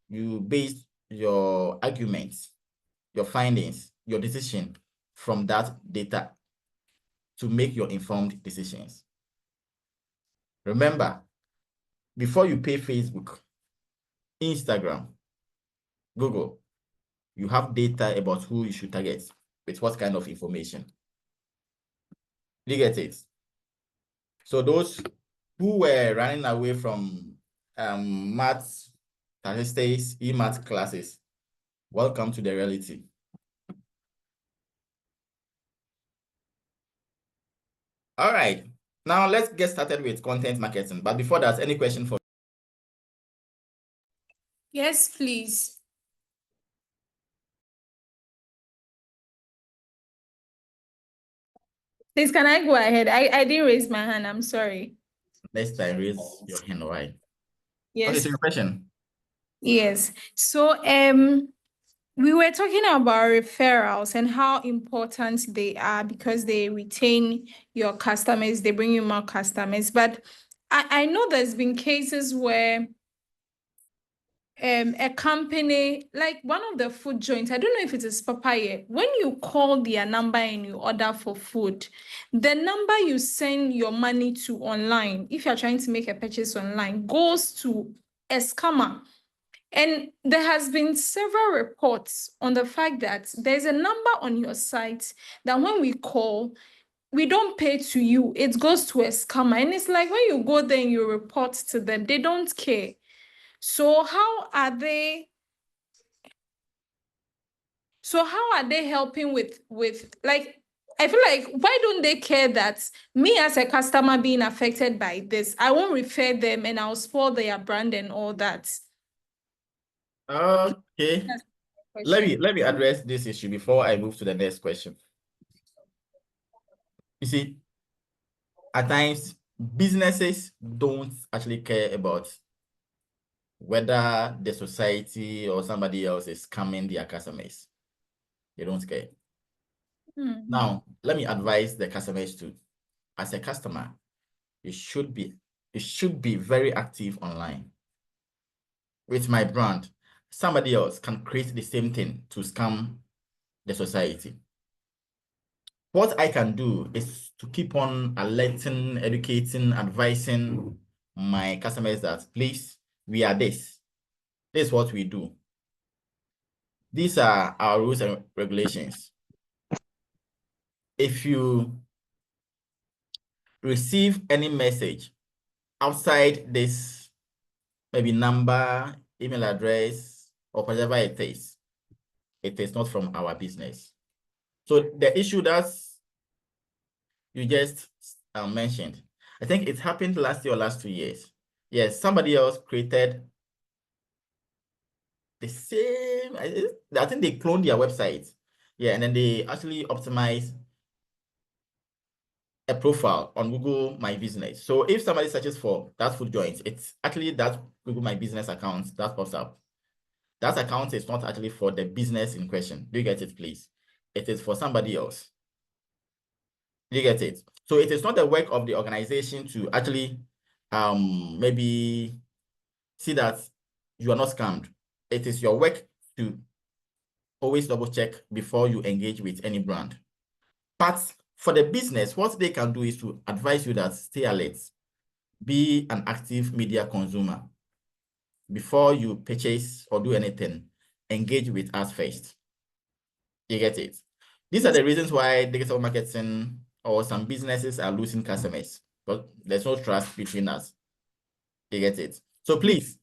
You base your arguments, your findings, your decision from that data to make your informed decisions. Remember, before you pay Facebook, Instagram, Google, you have data about who you should target with what kind of information. You get it? So those who were running away from maths, statistics, e-math classes, welcome to the reality. All right, now let's get started with content marketing. But before that, any question for? Yes, please. Please, can I go ahead? I didn't raise my hand. I'm sorry. Next time, raise your hand. Why? Yes. Okay, so your question. Yes. So we were talking about referrals and how important they are because they retain your customers, they bring you more customers. But I know there's been cases where a company, like one of the food joints, I don't know if it is Papaya, when you call their number and you order for food, the number you send your money to online, if you're trying to make a purchase online, goes to a scammer. And there has been several reports on the fact that there's a number on your site that when we call, we don't pay to you, it goes to a scammer. And it's like when you go there and you report to them, they don't care. So how are they helping with like, I feel like, why don't they care that me as a customer being affected by this, I won't refer them and I'll spoil their brand and all that? Okay. Let me address this issue before I move to the next question. You see, at times businesses don't actually care about whether the society or somebody else is scamming their customers. They don't care. Now, let me advise the customers too. As a customer, you should be very active online. With my brand, somebody else can create the same thing to scam the society. What I can do is to keep on alerting, educating, advising my customers that, please, we are this. This is what we do. These are our rules and regulations. If you receive any message outside this, maybe number, email address, or whatever it is not from our business. So the issue that you just mentioned, I think it happened last year or last 2 years. Yes, somebody else created the same, I think they cloned their website. Yeah, and then they actually optimize a profile on Google My Business. So if somebody searches for that food joint, it's actually that Google My Business account that pops up. That account is not actually for the business in question. Do you get it, please? It is for somebody else. Do you get it? So it is not the work of the organization to actually maybe see that you are not scammed. It is your work to always double check before you engage with any brand. But for the business, what they can do is to advise you that stay alert, be an active media consumer. Before you purchase or do anything, engage with us first. You get it? These are the reasons why digital marketing or some businesses are losing customers, but there's no trust between us. You get it? So please,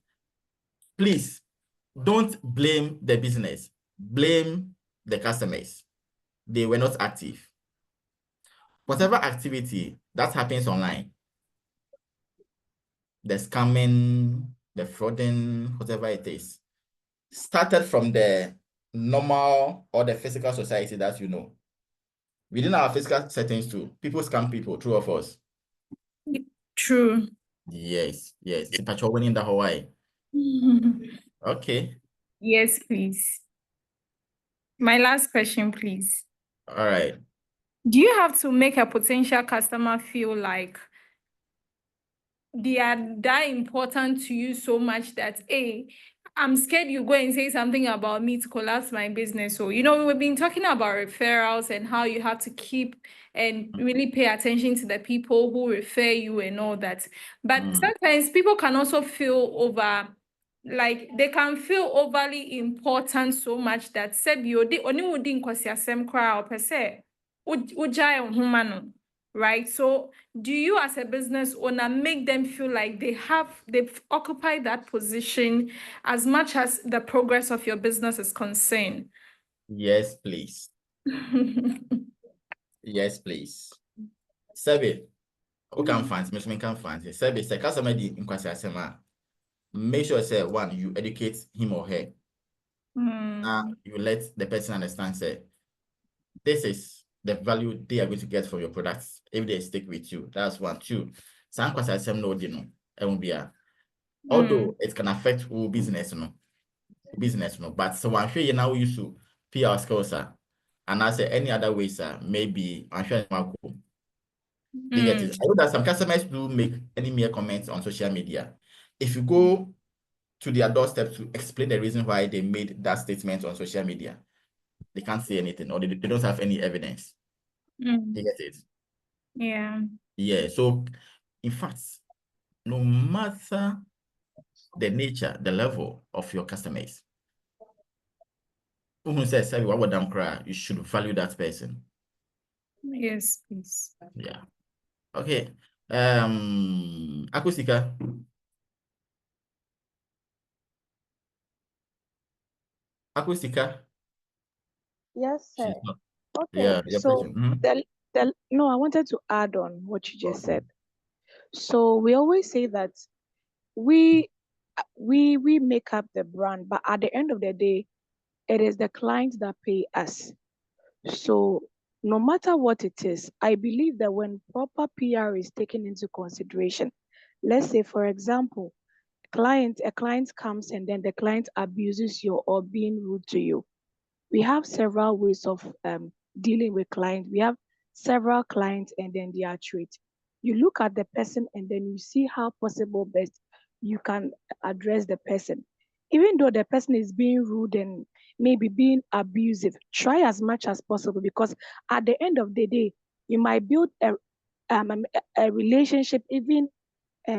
don't blame the business. Blame the customers. They were not active. Whatever activity that happens online, the scamming, the frauding, whatever it is, started from the normal or the physical society that you know. Within our physical settings too, people scam people, true or false? True. Yes. It's a winning the Hawaii. Okay. Yes, please. My last question, please. All right. Do you have to make a potential customer feel like they are that important to you so much that, hey, I'm scared you go and say something about me to collapse my business? So, we've been talking about referrals and how you have to keep and really pay attention to the people who refer you and all that. But sometimes people can also feel they can feel overly important so much that right? So do you as a business owner make them feel like they've occupied that position as much as the progress of your business is concerned? Yes, please. Yes, please. Sebi, who can find me? Can find Sebi, say customer in kwasiasema. Make sure say one, you educate him or her. You let the person understand, say, this is the value they are going to get from your products if they stick with you. That's 1. 2. Some kwasiasem no dino. Although it can affect all business, but so I'm sure you now used to PR skills, and I say any other ways, maybe I'm sure you get it. I know that some customers do make any mere comments on social media. If you go to their doorstep to explain the reason why they made that statement on social media, they can't say anything, or they don't have any evidence. You get it? Yeah. So, in fact, no matter the nature, the level of your customers, who says you should value that person. Yes, please. Yeah. Okay. Akusika. Yes, sir. Yeah, Okay, so no, I wanted to add on what you just said. So we always say that we make up the brand, but at the end of the day, it is the clients that pay us. So no matter what it is, I believe that when proper PR is taken into consideration, let's say, for example, a client comes and then the client abuses you or being rude to you. We have several ways of dealing with clients. We have several clients and then their traits. You look at the person and then you see how possible best you can address the person. Even though the person is being rude and maybe being abusive, try as much as possible, because at the end of the day, you might build a relationship even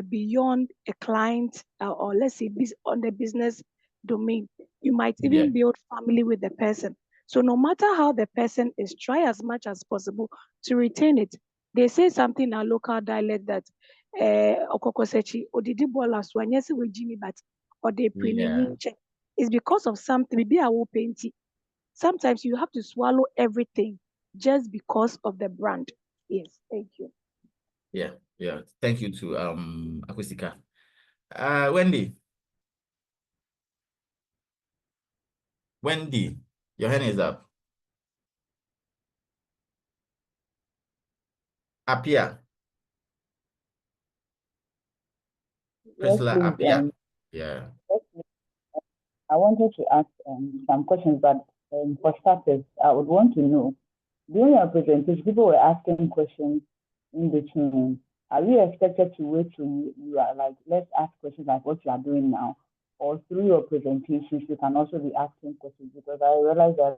beyond a client or let's say on the business domain. You might even build family with the person. So no matter how the person is, try as much as possible to retain it. They say something in our local dialect that okokosechi odidi bola swanyesi with Jimmy but or they it's because of something. Maybe I will paint it. Sometimes you have to swallow everything just because of the brand. Yes, thank you. Yeah. Thank you to Akustika. Wendy, your hand is up. Apia. Priscilla Apia. Yeah. I wanted to ask some questions, but for starters, I would want to know, during your presentation, people were asking questions in between. Are we expected to wait till you are like, let's ask questions like what you are doing now? Or through your presentations, you can also be asking questions? Because I realized that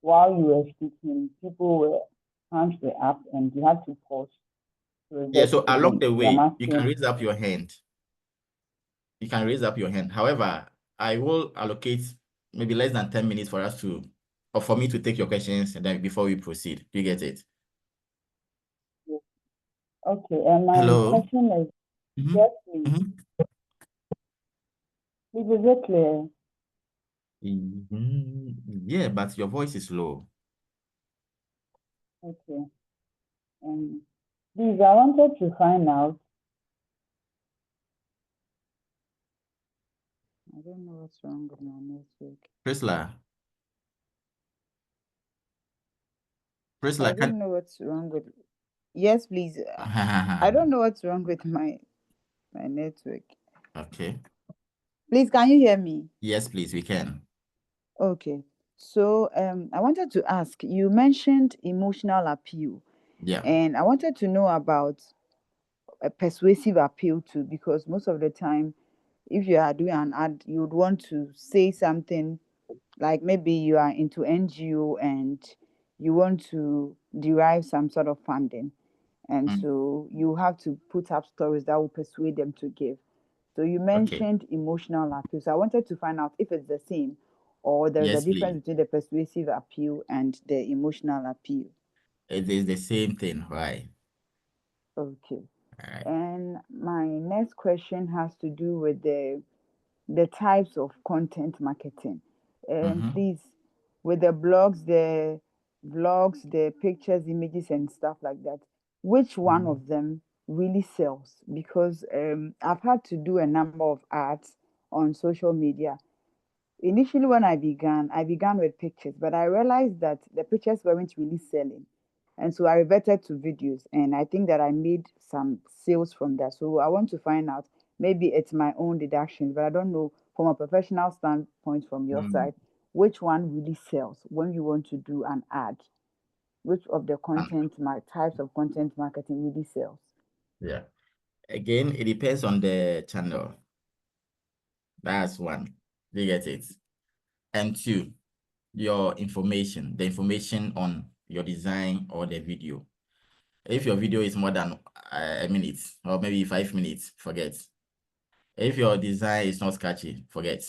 while you were speaking, hands were up and you had to pause. Yeah, so along the way, you can raise up your hand. However, I will allocate maybe less than 10 minutes for us to, or for me to take your questions and then before we proceed. Do you get it? Okay, and my question is, yes, please. Is it clear? Yeah, but your voice is low. Okay. Please, I wanted to find out. I don't know what's wrong with my network. Priscilla, I don't know what's wrong with. Yes, please. I don't know what's wrong with my network. Okay. Please, can you hear me? Yes, please, we can. Okay. So I wanted to ask, you mentioned emotional appeal. Yeah. And I wanted to know about a persuasive appeal too, because most of the time, if you are doing an ad, you would want to say something like maybe you are into NGO and you want to derive some sort of funding. And so you have to put up stories that will persuade them to give. So you mentioned emotional appeal. So I wanted to find out if it's the same or there's a difference between the persuasive appeal and the emotional appeal. It is the same thing, right? Okay. Right. And my next question has to do with the types of content marketing. Please, with the blogs, the vlogs, the pictures, images, and stuff like that, which one of them really sells? Because I've had to do a number of ads on social media. Initially, when I began with pictures, but I realized that the pictures weren't really selling. And so I reverted to videos, and I think that I made some sales from that. So I want to find out, maybe it's my own deduction, but I don't know from a professional standpoint from your side, which one really sells when you want to do an ad? Which of the types of content marketing really sells? Yeah. Again, it depends on the channel. That's one. You get it? And two, your information, the information on your design or the video. If your video is more than a minute or maybe 5 minutes, forget. If your design is not catchy, forget.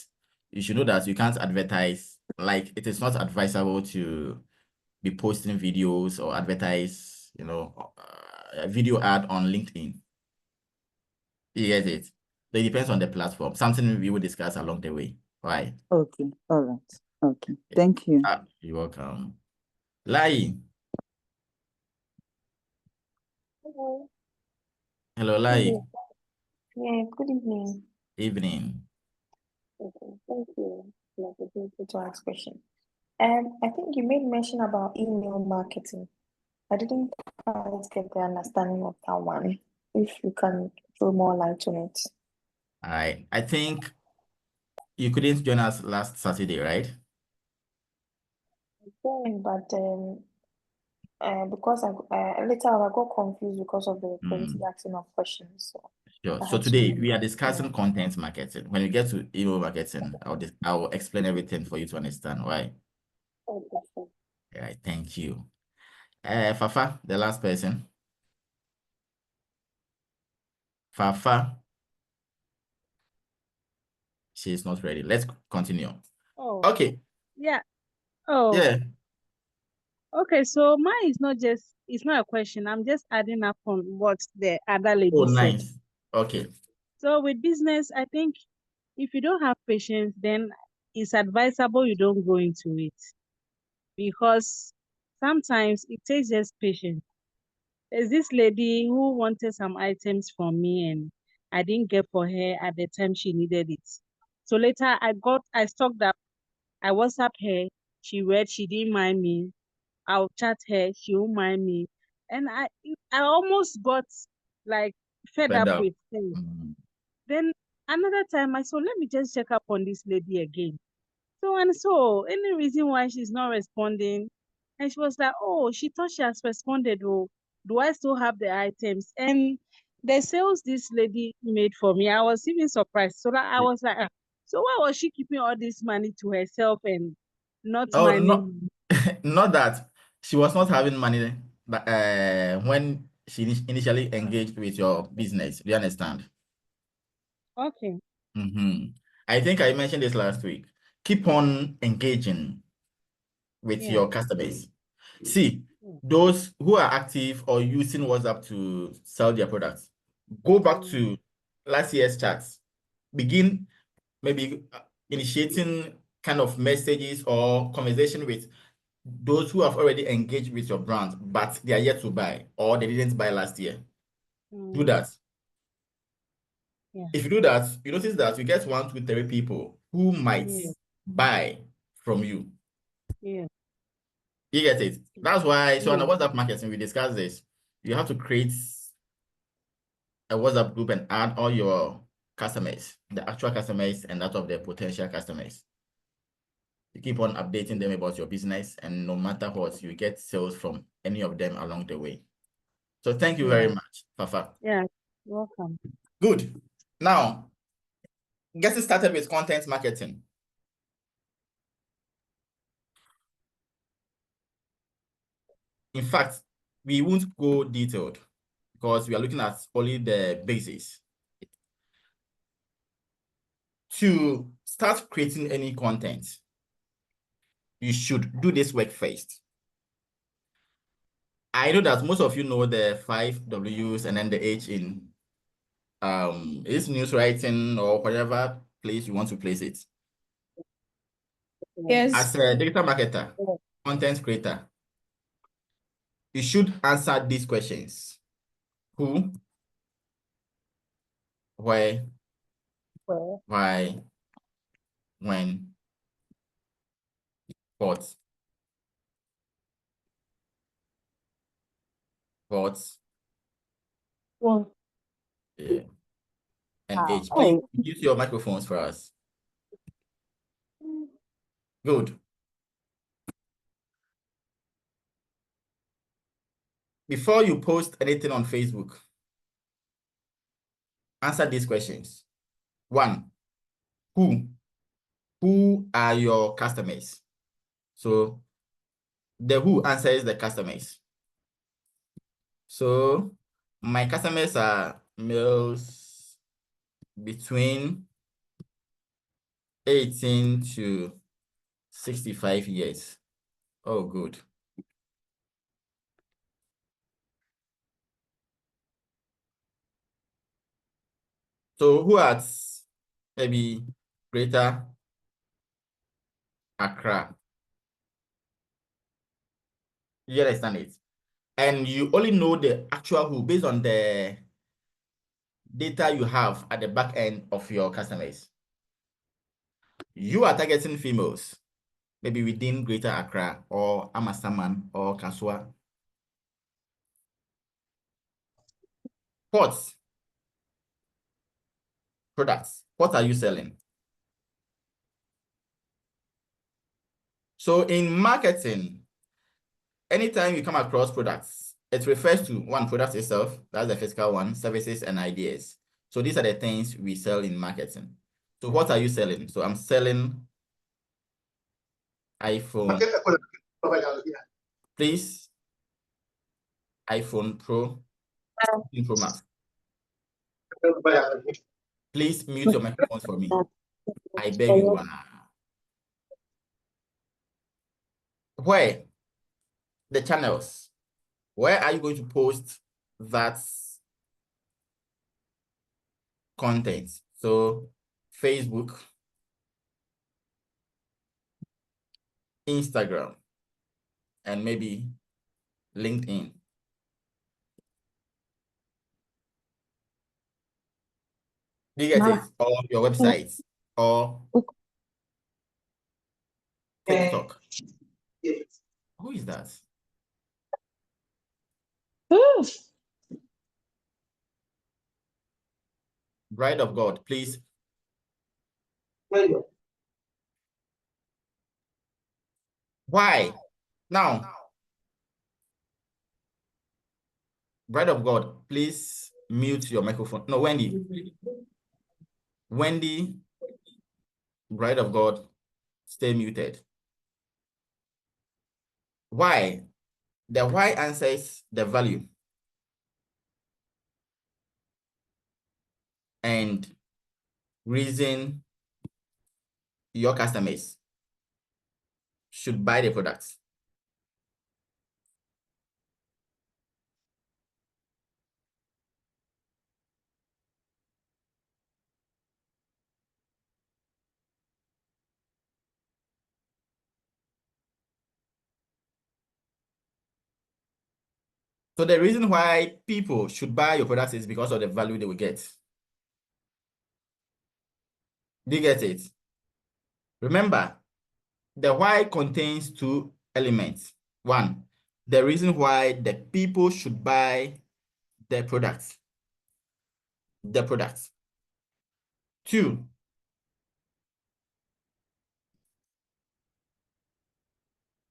You should know that you can't advertise, like it is not advisable to be posting videos or advertise, a video ad on LinkedIn. You get it? So it depends on the platform. Something we will discuss along the way. Right? Okay. All right. Okay. Thank you. You're welcome. Lai. Hello. Hello, Lai. Yeah, good evening. Evening. Okay, thank you for the opportunity to ask question. I think you made mention about email marketing. I didn't quite get the understanding of that one. If you can throw more light on it. All right. I think you couldn't join us last Saturday, right? Okay, but because later on I got confused because of the plenty asking of questions. So Sure. So today we are discussing content marketing. When we get to email marketing, I'll explain everything for you to understand why. Okay. All right. Thank you. Fafa, the last person. Fafa. She's not ready. Let's continue. Oh. Okay. Yeah. Oh. Yeah. Okay, so mine is not just it's not a question. I'm just adding up on what the other lady Oh, said. nice. Okay. So with business, I think if you don't have patience, then it's advisable you don't go into it, because sometimes it takes just patience. There's this lady who wanted some items from me and I didn't get for her at the time she needed it. So later I stocked up. I WhatsApp her. She read. She didn't mind me. I'll chat her. She won't mind me. And I almost got like fed Fed up up. with her. Then another time I saw, let me just check up on this lady again. So any reason why she's not responding? And she was like, oh, she thought she has responded. Oh, do I still have the items? And the sales this lady made for me, I was even surprised. So that I was like, "Ah, so why was she keeping all this money to herself and not Oh, no, minding?" not that she was not having money, but when she initially engaged with your business, do you understand? Okay. I think I mentioned this last week. Keep on engaging with Yeah. your customers. See, those who are active or using WhatsApp to sell their products, go back to last year's chats. Begin maybe initiating kind of messages or conversation with those who have already engaged with your brand, but they are yet to buy or they didn't buy last year. Do that. Yeah. If you do that, you notice that you get 1, 2, 3 people who might buy from you. Yeah. You get it? That's why, so on the Yeah. WhatsApp marketing, we discussed this. You have to create a WhatsApp group and add all your customers, the actual customers and that of the potential customers. You keep on updating them about your business, and no matter what, you get sales from any of them along the way. So thank you very much, Fafa. Yeah. Welcome. Good. Now, getting started with content marketing. In fact, we won't go detailed because we are looking at only the basics. To start creating any content, you should do this work first. I know that most of you know the 5 W's and then the H in it's news writing or whatever place you want to place it. Yes. As a digital marketer, content creator, you should answer these questions. Who, where, why, when, what, yeah, and H. Please use your microphones for us. Good. Before you post anything on Facebook, answer these questions. 1, who are your customers? So the who answers the customers. So my customers are males between 18 to 65 years. Oh, good. So who at maybe Greater Accra? You understand it? And you only know the actual who based on the data you have at the back end of your customers. You are targeting females, maybe within Greater Accra or Amasaman or Kasua. What products? What are you selling? So in marketing, anytime you come across products, it refers to one product itself, that's the physical one, services and ideas. So these are the things we sell in marketing. So what are you selling? So I'm selling iPhone. Please, iPhone Pro, Pro Max. Please mute your microphones for me. I beg you. Where? The channels. Where are you going to post that content? So Facebook, Instagram, and maybe LinkedIn. Do you get it? Or your website, or TikTok. Who is that? Bride of God, please. Why? Now, Bride of God, please mute your microphone. No, Wendy. Wendy, Bride of God, stay muted. Why? The why answers the value. And reason your customers should buy the products. So the reason why people should buy your products is because of the value they will get. Do you get it? Remember, the why contains two elements. One, the reason why the people should buy the products. The products. Two,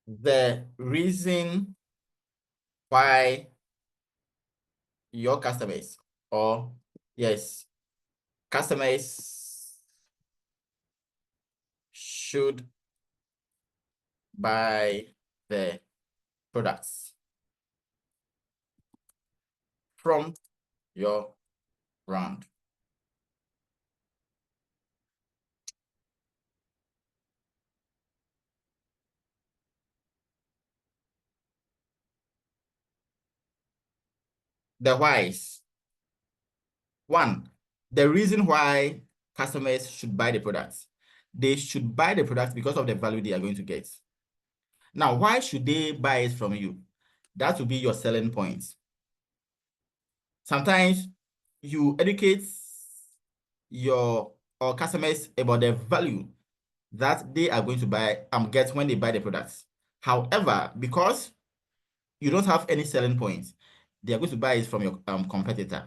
the reason why your customers, or yes, customers should buy the products from your brand. The whys. One, the reason why customers should buy the products. They should buy the products because of the value they are going to get. Now, why should they buy it from you? That will be your selling points. Sometimes you educate your customers about the value that they are going to buy get when they buy the products. However, because you don't have any selling points, they are going to buy it from your competitor.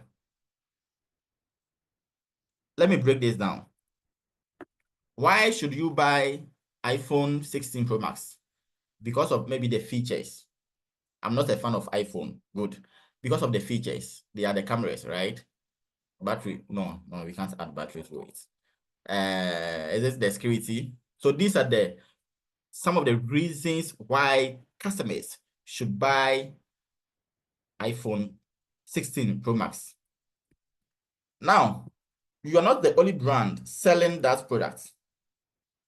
Let me break this down. Why should you buy iPhone 16 Pro Max? Because of maybe the features. I'm not a fan of iPhone. Good. Because of the features. They are the cameras, right? Battery. No, we can't add battery to it. Is this the security? So these are some of the reasons why customers should buy iPhone 16 Pro Max. Now, you are not the only brand selling that product.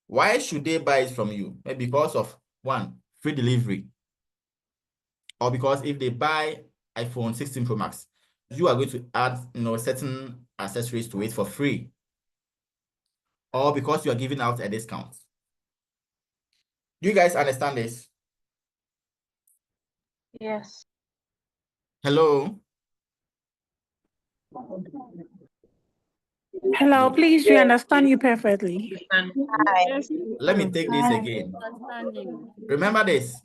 Why should they buy it from you? Maybe because of one, free delivery. Or because if they buy iPhone 16 Pro Max, you are going to add certain accessories to it for free. Or because you are giving out a discount. Do you guys understand this? Yes. Hello? Hello, please, we understand you perfectly. Let me take this again. Remember this.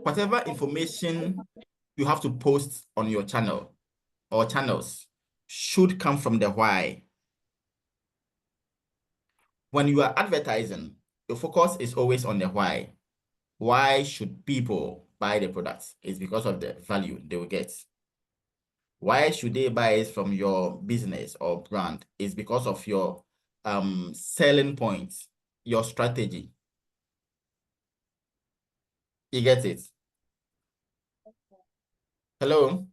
Whatever information you have to post on your channel or channels should come from the why. When you are advertising, your focus is always on the why. Why should people buy the products? It's because of the value they will get. Why should they buy it from your business or brand? It's because of your selling points, your strategy. You get it? Hello?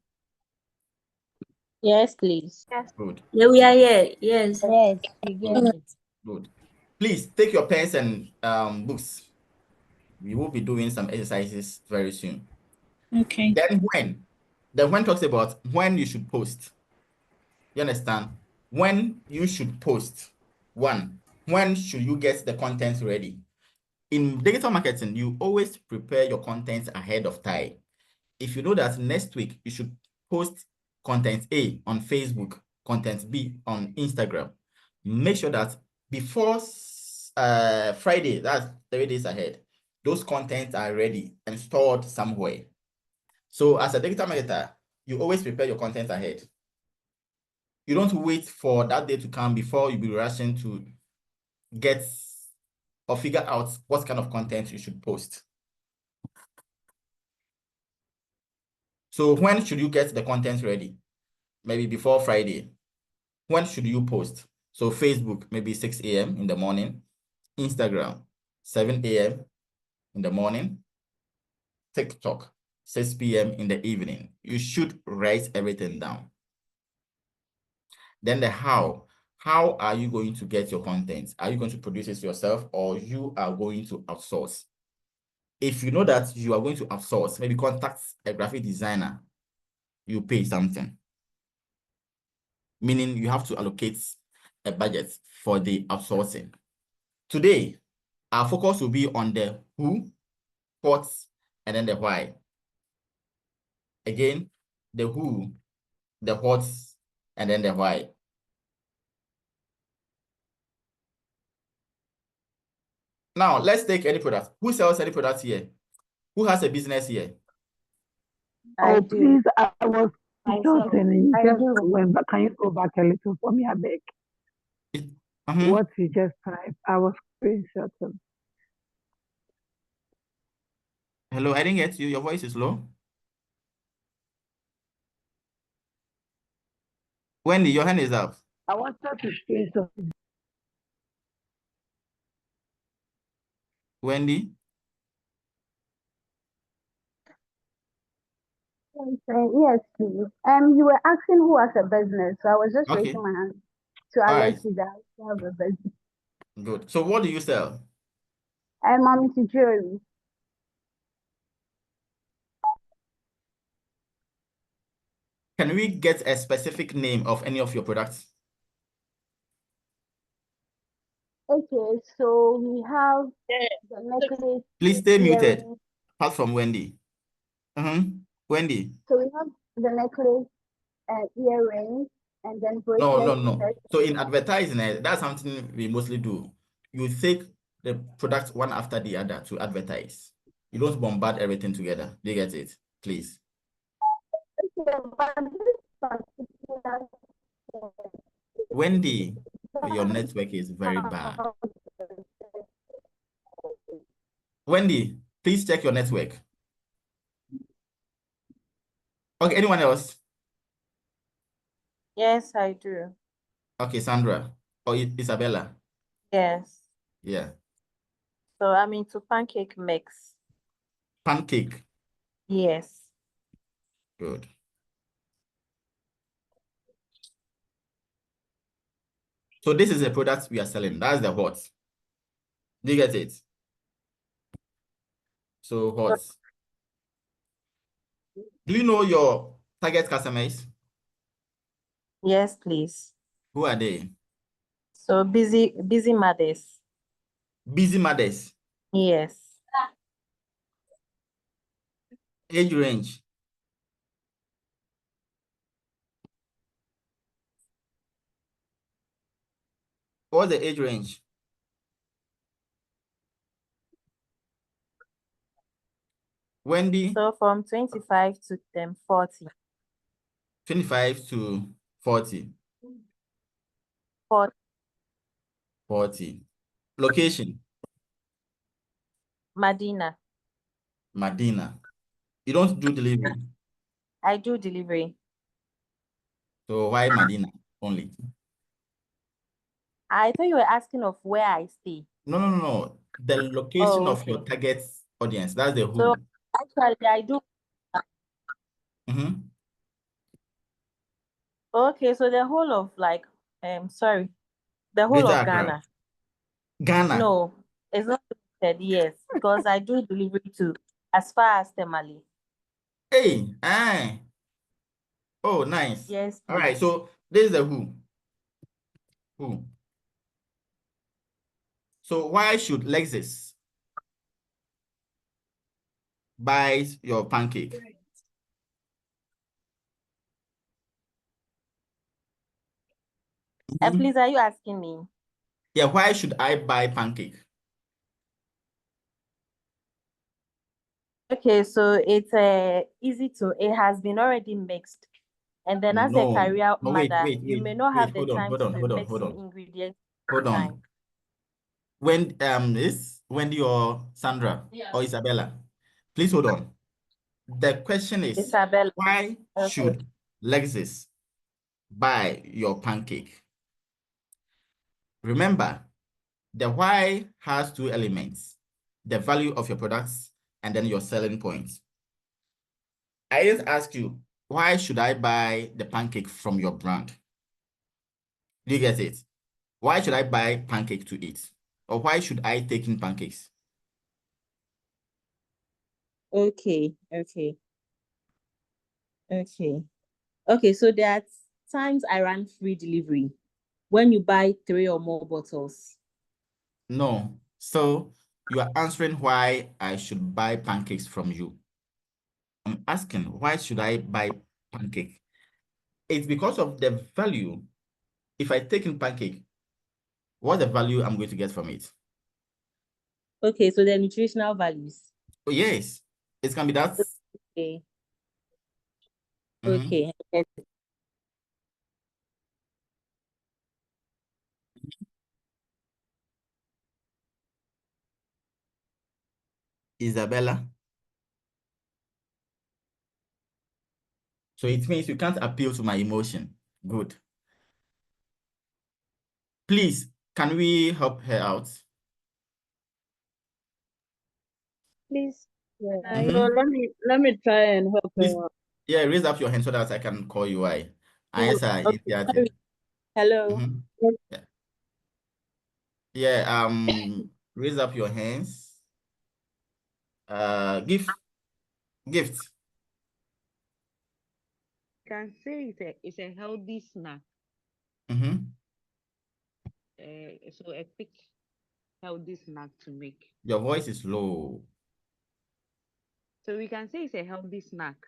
Yes, please. Good. Yeah, we are here. Yes. Yes, we get it. Good. Please take your pens and books. We will be doing some exercises very soon. Okay. Then when talks about when you should post. You understand? When you should post. One, when should you get the content ready? In digital marketing, you always prepare your content ahead of time. If you know that next week you should post content A on Facebook, content B on Instagram, make sure that before Friday, that's 3 days ahead, those contents are ready and stored somewhere. So as a digital marketer, you always prepare your content ahead. You don't wait for that day to come before you be rushing to get or figure out what kind of content you should post. So when should you get the content ready? Maybe before Friday. When should you post? So Facebook, maybe 6 a.m. in the morning. Instagram, 7 a.m. in the morning. TikTok, 6 p.m. in the evening. You should write everything down. Then the how. How are you going to get your content? Are you going to produce it yourself or you are going to outsource? If you know that you are going to outsource, maybe contact a graphic designer, you pay something. Meaning you have to allocate a budget for the outsourcing. Today, our focus will be on the who, what, and then the why. Again, the who, the what, and then the why. Now, let's take any product. Who sells any product here? Who has a business here? Oh, please, I was shortening. I Just do. went back. Can you go back a little for me, I beg? What you just typed, I was screenshotting. Hello, I didn't get you. Your voice is low. Wendy, your hand is up. I wanted to screenshot. Wendy? Yes, please. You were asking who has a business, so I was just Okay. raising my hand to All alert right. you that I have a business. Good. So what do you sell? I'm into jewelry. Can we get a specific name of any of your products? Okay, so we have the necklace. Please stay muted. earrings. Apart from Wendy. Wendy. So we have the necklace and earrings, and then No. bracelets. So in advertising, that's something we mostly do. You take the products one after the other to advertise. You don't bombard everything together. Do you get it? Please. Okay, but this particular Wendy, your network is very bad. Wendy, please check your network. Okay, anyone else? Yes, I do. Okay, Sandra or Isabella. Yes. Yeah. So I'm into pancake mix. Pancake. Yes. Good. So this is the product we are selling. That's the what. Do you get it? So what? Do you know your target customers? Yes, please. Who are they? So busy mothers. Busy mothers. Yes. Age range. What's the age range? Wendy? So from 25 to 40. 25 to 40. 40. Location? Medina. Medina. You don't do delivery? I do delivery. So why Medina only? I thought you were asking of where I stay. No. The location of your target audience. That's the who. So actually, I do. Okay, so the whole of the whole Greater of Accra. Ghana. Ghana. No, it's not limited, yes, because I do delivery to as far as Temali. Hey, oh, nice. Yes, All right, please. so this is the who. Who? So why should Lexus buy your pancake? Please, are you asking me? Yeah, why should I buy pancake? Okay, so it's easy to, it has been already mixed. And then as a No, career no, wait, mother, wait, you wait, may not wait, have the hold on, time hold to on, be hold on, hold mixing on, ingredients hold all the on. time. When this Wendy or Sandra or Isabella, please hold on. The question is, Isabella. why Okay. should Lexus buy your pancake? Remember, the why has two elements: the value of your products and then your selling points. I just ask you, why should I buy the pancake from your brand? Do you get it? Why should I buy pancake to eat? Or why should I take in pancakes? Okay, okay, okay. Okay, so there are times I run free delivery when you buy 3 or more bottles. No. So you are answering why I should buy pancakes from you. I'm asking, why should I buy pancake? It's because of the value. If I take in pancake, what's the value I'm going to get from it? Okay, so the nutritional values. Oh, yes. It can be that. Okay. Mhm. Okay. Isabella. So it means you can't appeal to my emotion. Good. Please, can we help her out? Please. Yeah. So let me try and help Please, her. yeah, raise up your hand so that I can call you. I answer Okay, sorry. Hello. Yeah, raise up your hands. Gift. Can say it's a healthy snack. So a quick healthy snack to make. Your voice is low. So we can say it's a healthy snack.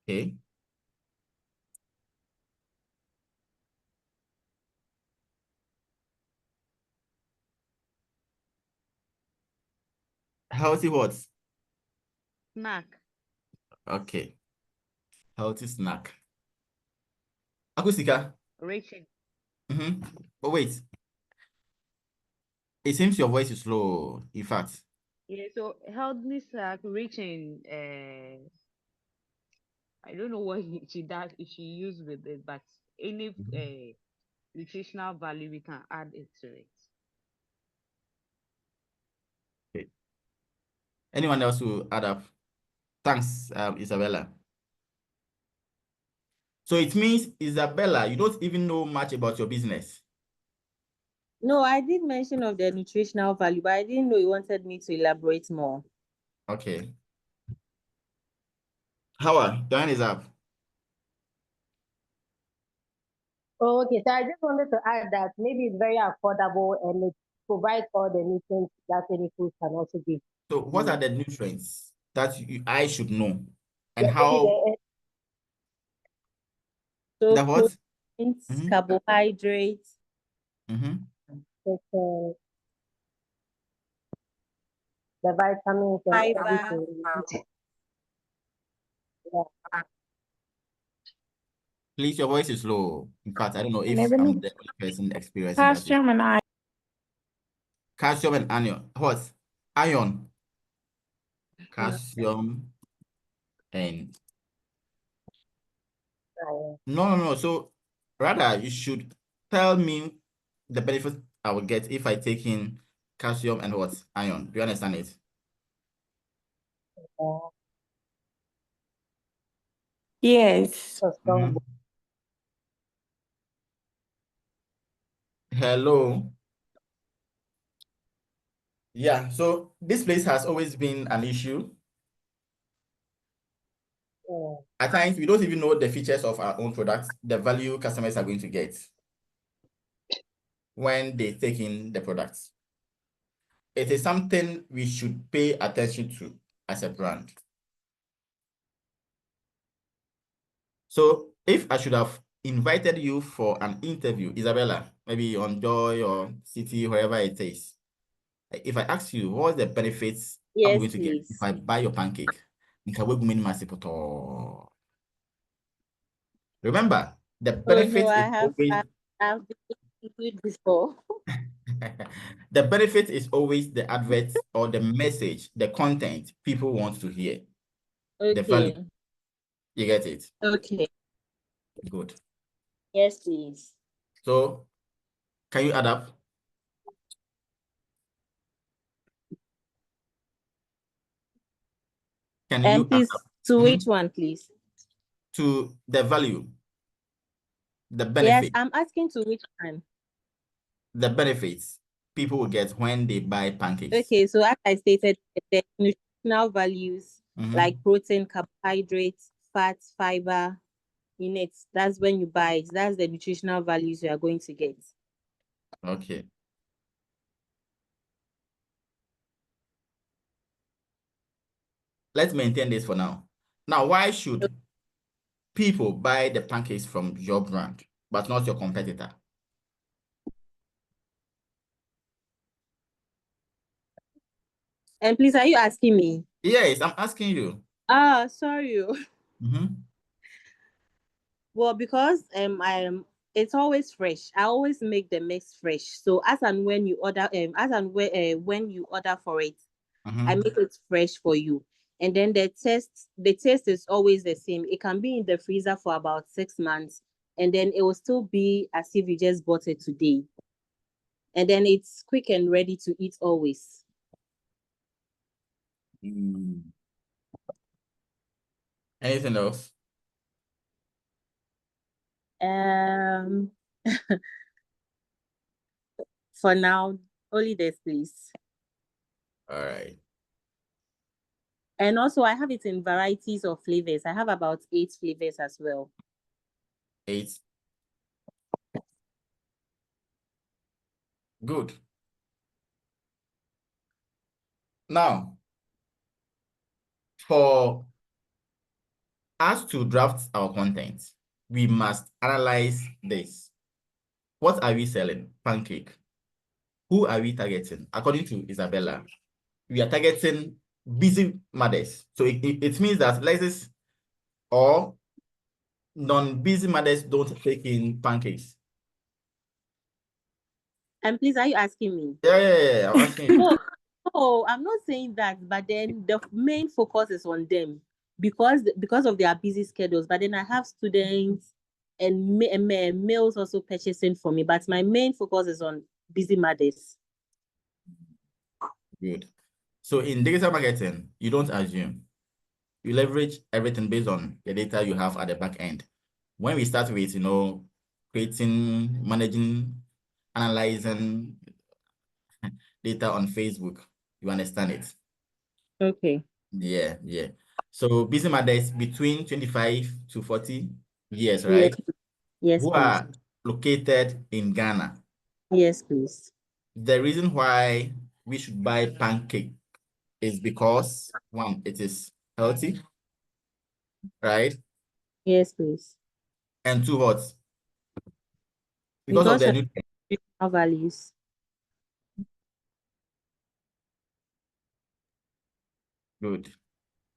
Okay. Healthy what? Snack. Okay. Healthy snack. Akusika. Rachel. But wait. It seems your voice is low, in fact. Yeah, so healthy snack rich in I don't know what she does if she used with it, but any nutritional value we can add it to it. Okay. Anyone else who add up? Thanks, Isabella. So it means, Isabella, you don't even know much about your business. No, I did mention of the nutritional value, but I didn't know you wanted me to elaborate more. Okay. Howard, your hand is up. Oh, okay, so I just wanted to add that maybe it's very affordable and it provides all the nutrients that any food can also give. So what are the nutrients that I should know? And Yeah, how? So The what? proteins, carbohydrates. The vitamins and everything. Yeah. Please, your voice is low. In fact, I don't know if Maybe I'm the only person experiencing that. calcium and iron. Calcium and iron. What? Iron. Calcium and no. So rather, you should tell me the benefits I will get if I take in calcium and what? Iron. Do you understand it? Yes. Hello. Yeah, so this place has always been an issue. At times, we don't even know the features of our own products, the value customers are going to get when they take in the products. It is something we should pay attention to as a brand. So if I should have invited you for an interview, Isabella, maybe on Joy or City, wherever it is, if I ask you what's the benefits I'm going to get if I buy your pancake, remember, the benefit I've been included before. the benefit is always the advert or the message, the content people want to hear. Okay. The value. You get it? Okay. Good. Yes, please. So, can you add up? Can you please, to which one, please? To the value. The benefit. Yes, I'm asking to which one? The benefits people will get when they buy pancakes. Okay, so as I stated, the nutritional values like protein, carbohydrates, fats, fiber in it. That's when you buy it. That's the nutritional values you are going to get. Okay. Let's maintain this for now. Now, why should people buy the pancakes from your brand, but not your competitor? And please, are you asking me? Yes, I'm asking you. Ah, sorry. Well, because it's always fresh. I always make the mix fresh. So as and when you order, when you order for it, I make it fresh for you. And then the taste is always the same. It can be in the freezer for about 6 months, and then it will still be as if you just bought it today. And then it's quick and ready to eat always. Anything else? For now, only this, please. All right. And also, I have it in varieties of flavors. I have about 8 flavors as well. 8. Good. Now, for us to draft our content, we must analyze this. What are we selling? Pancake. Who are we targeting? According to Isabella, we are targeting busy mothers. So it means that ladies or non-busy mothers don't take in pancakes. And please, are you asking me? Yeah, I'm asking you. No, I'm not saying that, but then the main focus is on them because of their busy schedules. But then I have students and males also purchasing for me, but my main focus is on busy mothers. Good. So in digital marketing, you don't assume. You leverage everything based on the data you have at the back end. When we start with, creating, managing, analyzing data on Facebook, you understand it. Okay. Yeah. So busy mothers between 25 to 40 years, right? Yes, Who please. are located in Ghana. Yes, please. The reason why we should buy pancake is because, 1, it is healthy, right? Yes, please. And 2, what? Because of the nutritional values. Good.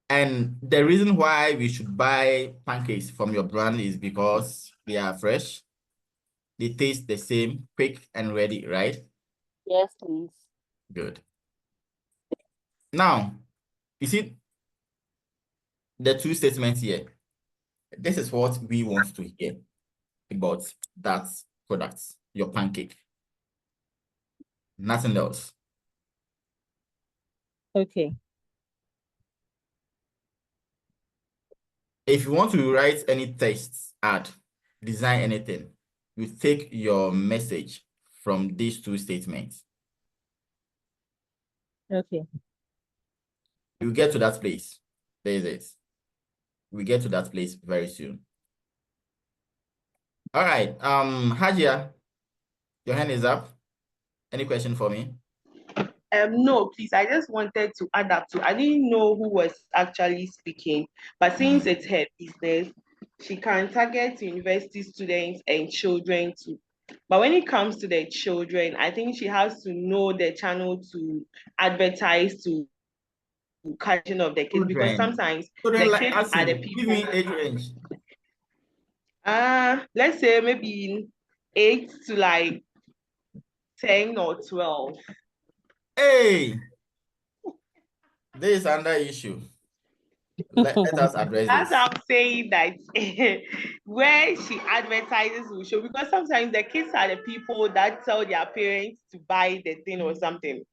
And the reason why we should buy pancakes from your brand is because they are fresh, they taste the same, quick and ready, right? Yes, please. Good. Now, you see the 2 statements here. This is what we want to hear about that product, your pancake. Nothing else. Okay. If you want to write any text, ad, design anything, you take your message from these 2 statements. Okay. You get to that place. There is it. We get to that place very soon. All right. Hajia, your hand is up. Any question for me? No, please. I just wanted to add up to. I didn't know who was actually speaking, but since it's her business, she can target university students and children too. But when it comes to the children, I think she has to know the channel to advertise to catching of the kids, because sometimes Children the like kids asking, are the give people. me age range. Let's say maybe 8 to like 10 or 12. Hey, this is another issue. Let us address That's this. how I'm saying that where she advertises will show, because sometimes the kids are the people that tell their parents to buy the thing or something.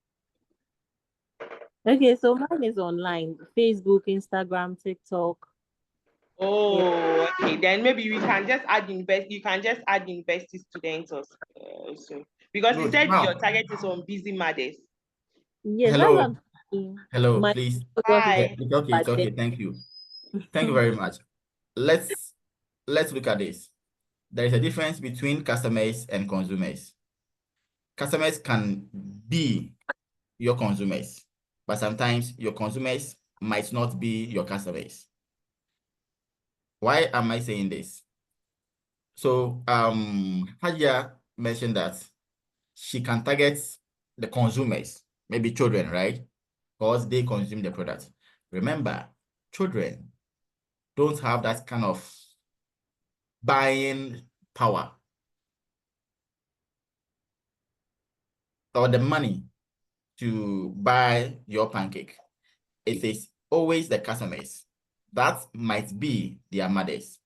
Okay, so mine is online: Facebook, Instagram, TikTok. Oh, okay. Then maybe we can just add university. You can just add university students or so, because you said your target is on busy mothers. Yes, Hello. that's Hello, please. Hi. It's okay, it's okay. Thank you. Thank you very much. Let's look at this. There is a difference between customers and consumers. Customers can be your consumers, but sometimes your consumers might not be your customers. Why am I saying this? So Hajia mentioned that she can target the consumers, maybe children, right? Because they consume the product. Remember, children don't have that kind of buying power or the money to buy your pancake. It is always the customers. That might be their mothers.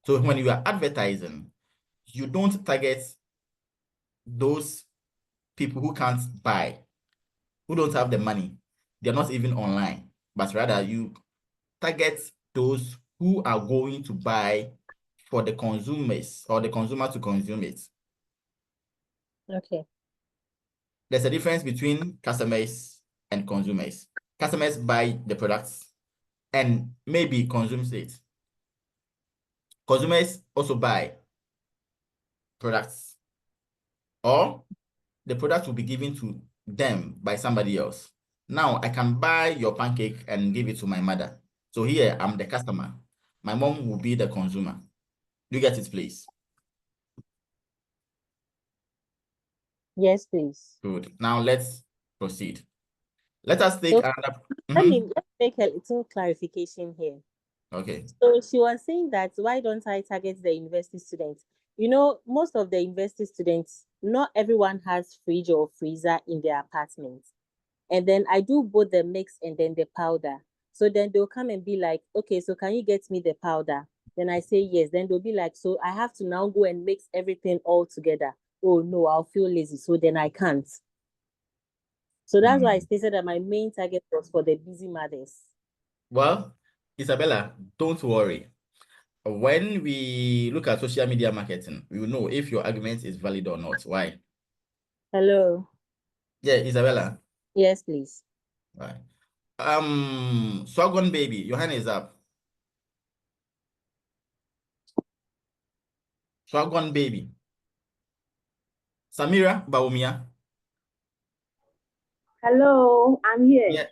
So when you are advertising, you don't target those people who can't buy, who don't have the money. They're not even online, but rather you target those who are going to buy for the consumers or the consumer to consume it. Okay. There's a difference between customers and consumers. Customers buy the products and maybe consumes it. Consumers also buy products, or the product will be given to them by somebody else. Now I can buy your pancake and give it to my mother. So here I'm the customer. My mom will be the consumer. You get it, please? Yes, please. Good. Now let's proceed. Let us take So, another. let's make a little clarification here. Okay. So she was saying that why don't I target the university students? You know, most of the university students, not everyone has fridge or freezer in their apartments. And then I do both the mix and then the powder. So then they'll come and be like, okay, so can you get me the powder? Then I say yes. Then they'll be like, so I have to now go and mix everything all together. Oh no, I'll feel lazy. So then I can't. So that's why I stated that my main target was for the busy mothers. Well, Isabella, don't worry. When we look at social media marketing, we will know if your argument is valid or not. Why? Hello. Yeah, Isabella. Yes, please. Right. Swagon baby, your hand is up. Swagon baby. Samira Baumia. Hello, I'm here. Yeah.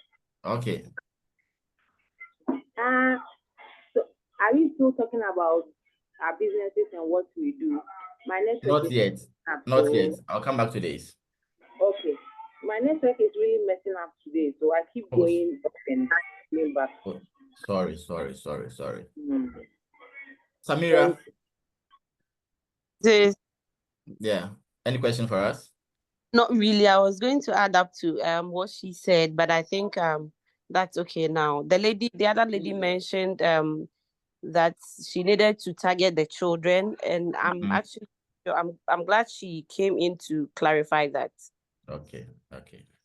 Okay. So are we still talking about our businesses and what we do? My network Not yet. Not yet. I'll come back to this. Okay. My network is really messing up today, so I keep going up and coming back. Oh, sorry. Samira. Yeah. Any question for us? Not really. I was going to add up to what she said, but I think that's okay now. The other lady mentioned that she needed to target the children, and I'm actually I'm glad she came in to clarify that. Okay.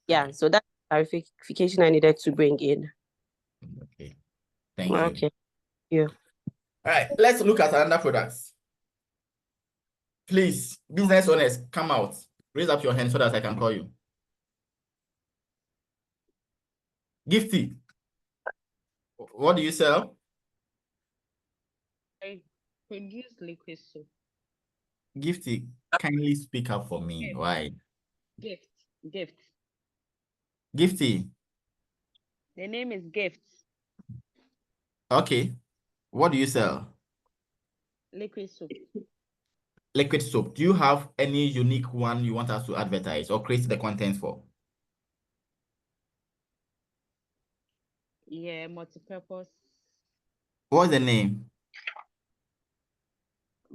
Yeah, so that's clarification I needed to bring in. Okay. Thank you. Okay. Yeah. All right, let's look at another products. Please, business owners, come out. Raise up your hand so that I can call you. Gifty, what do you sell? I produce liquid soap. Gifty, kindly speak up for me. Gift. Why? Gift. Gift. Gifty, The name is Gift. okay. What do you sell? Liquid soap. Liquid soap. Do you have any unique one you want us to advertise or create the content for? Yeah, multi-purpose. What's the name?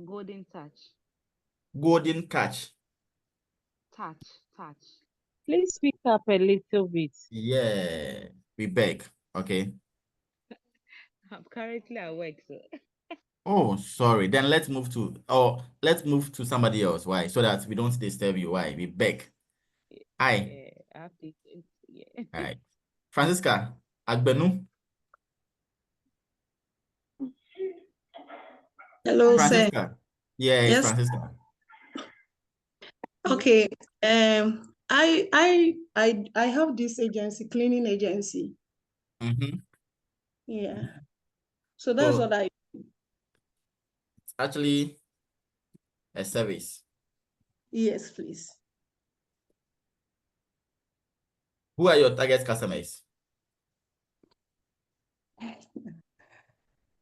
Golden touch. Golden Catch. Touch. Touch. Please speak up a little bit. Yeah, we beg. Okay. I'm currently at work, so. Oh, sorry. Then let's move to somebody else. Why? So that we don't disturb you. Why? We beg. Hi. Yeah, I have to. Yeah. All right. Francisca Agbenu. Hello, sir. Francisca. Yeah, it's Yes. Francisca. Okay. I have this agency, cleaning agency. Yeah. So that's So what I. it's actually a service. Yes, please. Who are your target customers?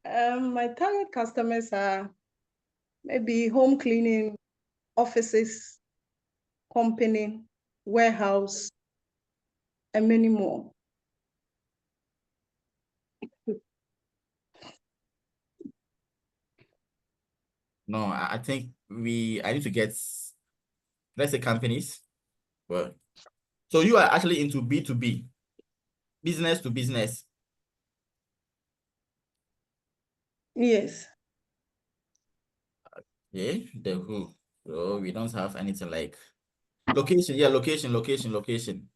My target customers are maybe home cleaning, offices, company, warehouse, and many more. No, I think I need to get, let's say, companies. Well, so you are actually into B2B, business to business. Yes. Okay, the who. So we don't have anything like location. Yeah, location.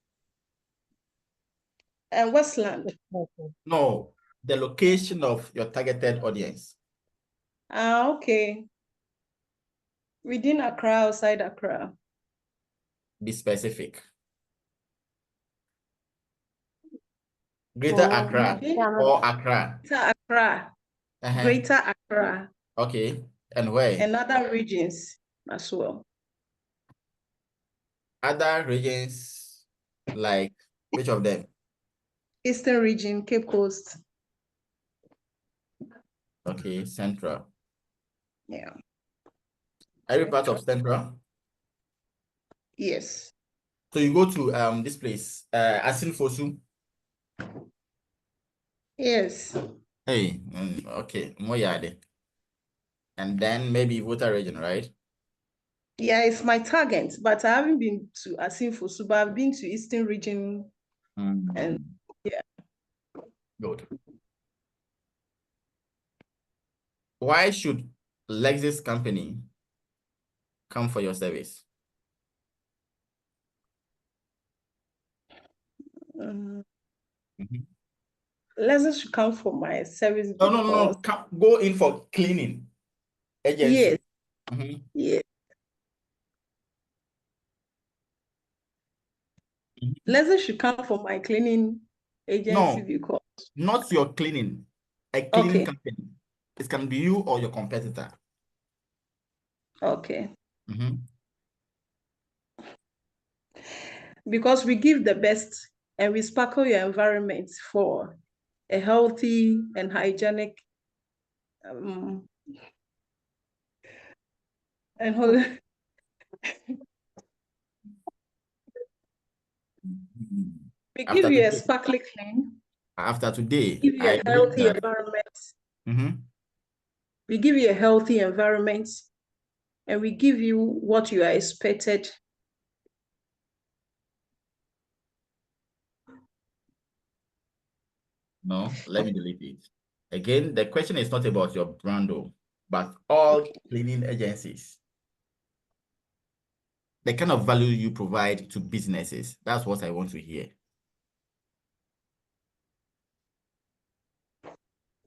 And Westland. No, the location of your targeted audience. Okay. Within Accra, outside Accra. Be specific. Greater Accra or Accra? Greater Accra. Greater Accra. Okay, and where? And other regions as well. Other regions, like which of them? Eastern region, Cape Coast. Okay, Central. Yeah. Every part of Central? Yes. So you go to this place, Asin Fosu? Yes. Hey, okay, Moyade. And then maybe Volta region, right? Yeah, it's my target, but I haven't been to Asin Fosu, but I've been to Eastern region and yeah. Good. Why should Lexis company come for your service? Lexis should come for my service. No. Go in for cleaning agency. Yes. Yes. Lexis should come for my cleaning agency because not your cleaning, a cleaning company. It can be you or your competitor. Okay. Because we give the best and we sparkle your environment for a healthy and hygienic and we give you a sparkly clean. After today, give you a healthy environment. We give you a healthy environment and we give you what you are expected. No, let me delete it. Again, the question is not about your brand, but all cleaning agencies. The kind of value you provide to businesses. That's what I want to hear.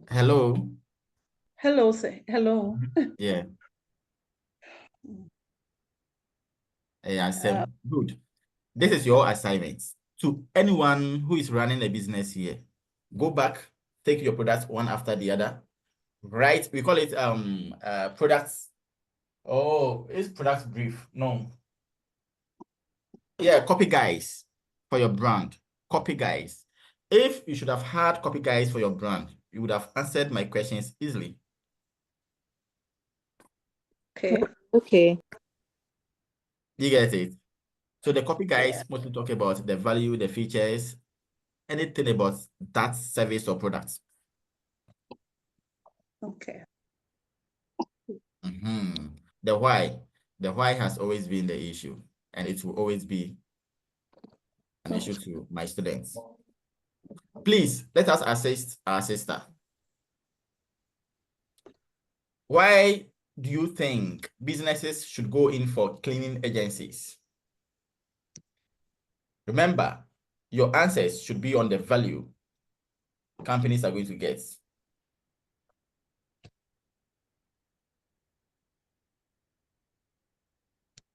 Hello. Hello, sir. Hello. Yeah. Yeah, good. This is your assignment to anyone who is running a business here, go back, take your products one after the other, right? We call it products. Oh, it's product brief. No. Yeah, copy guys for your brand. Copy guys. If you should have had copy guys for your brand, you would have answered my questions easily. Okay. Okay. You get it? So the copy guys mostly talk about the value, the features, anything about that service or product. Okay. The why has always been the issue, and it will always be an issue to my students. Please, let us assist our sister. Why do you think businesses should go in for cleaning agencies? Remember, your answers should be on the value companies are going to get.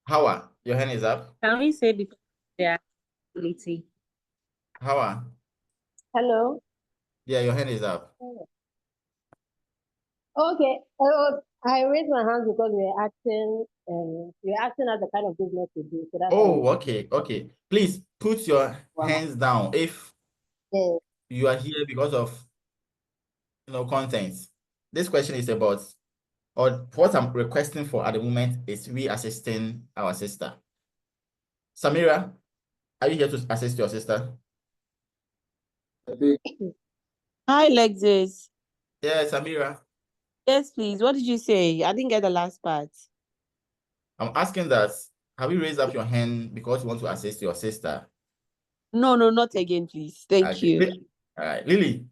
Hawa, your hand is up. Can we say because their ability? Hawa. Hello. Yeah, your hand is up. Okay. I raised my hand because we're asking us the kind of business we do. So that's Okay. Please put your hands down if you are here because of content. This question is about, or what I'm requesting for at the moment is we assisting our sister. Samira, are you here to assist your sister? Hi, Lexis. Yeah, Samira. Yes, please. What did you say? I didn't get the last part. I'm asking that, have you raised up your hand because you want to assist your sister? No, not again, please. Thank you. All right, Lily.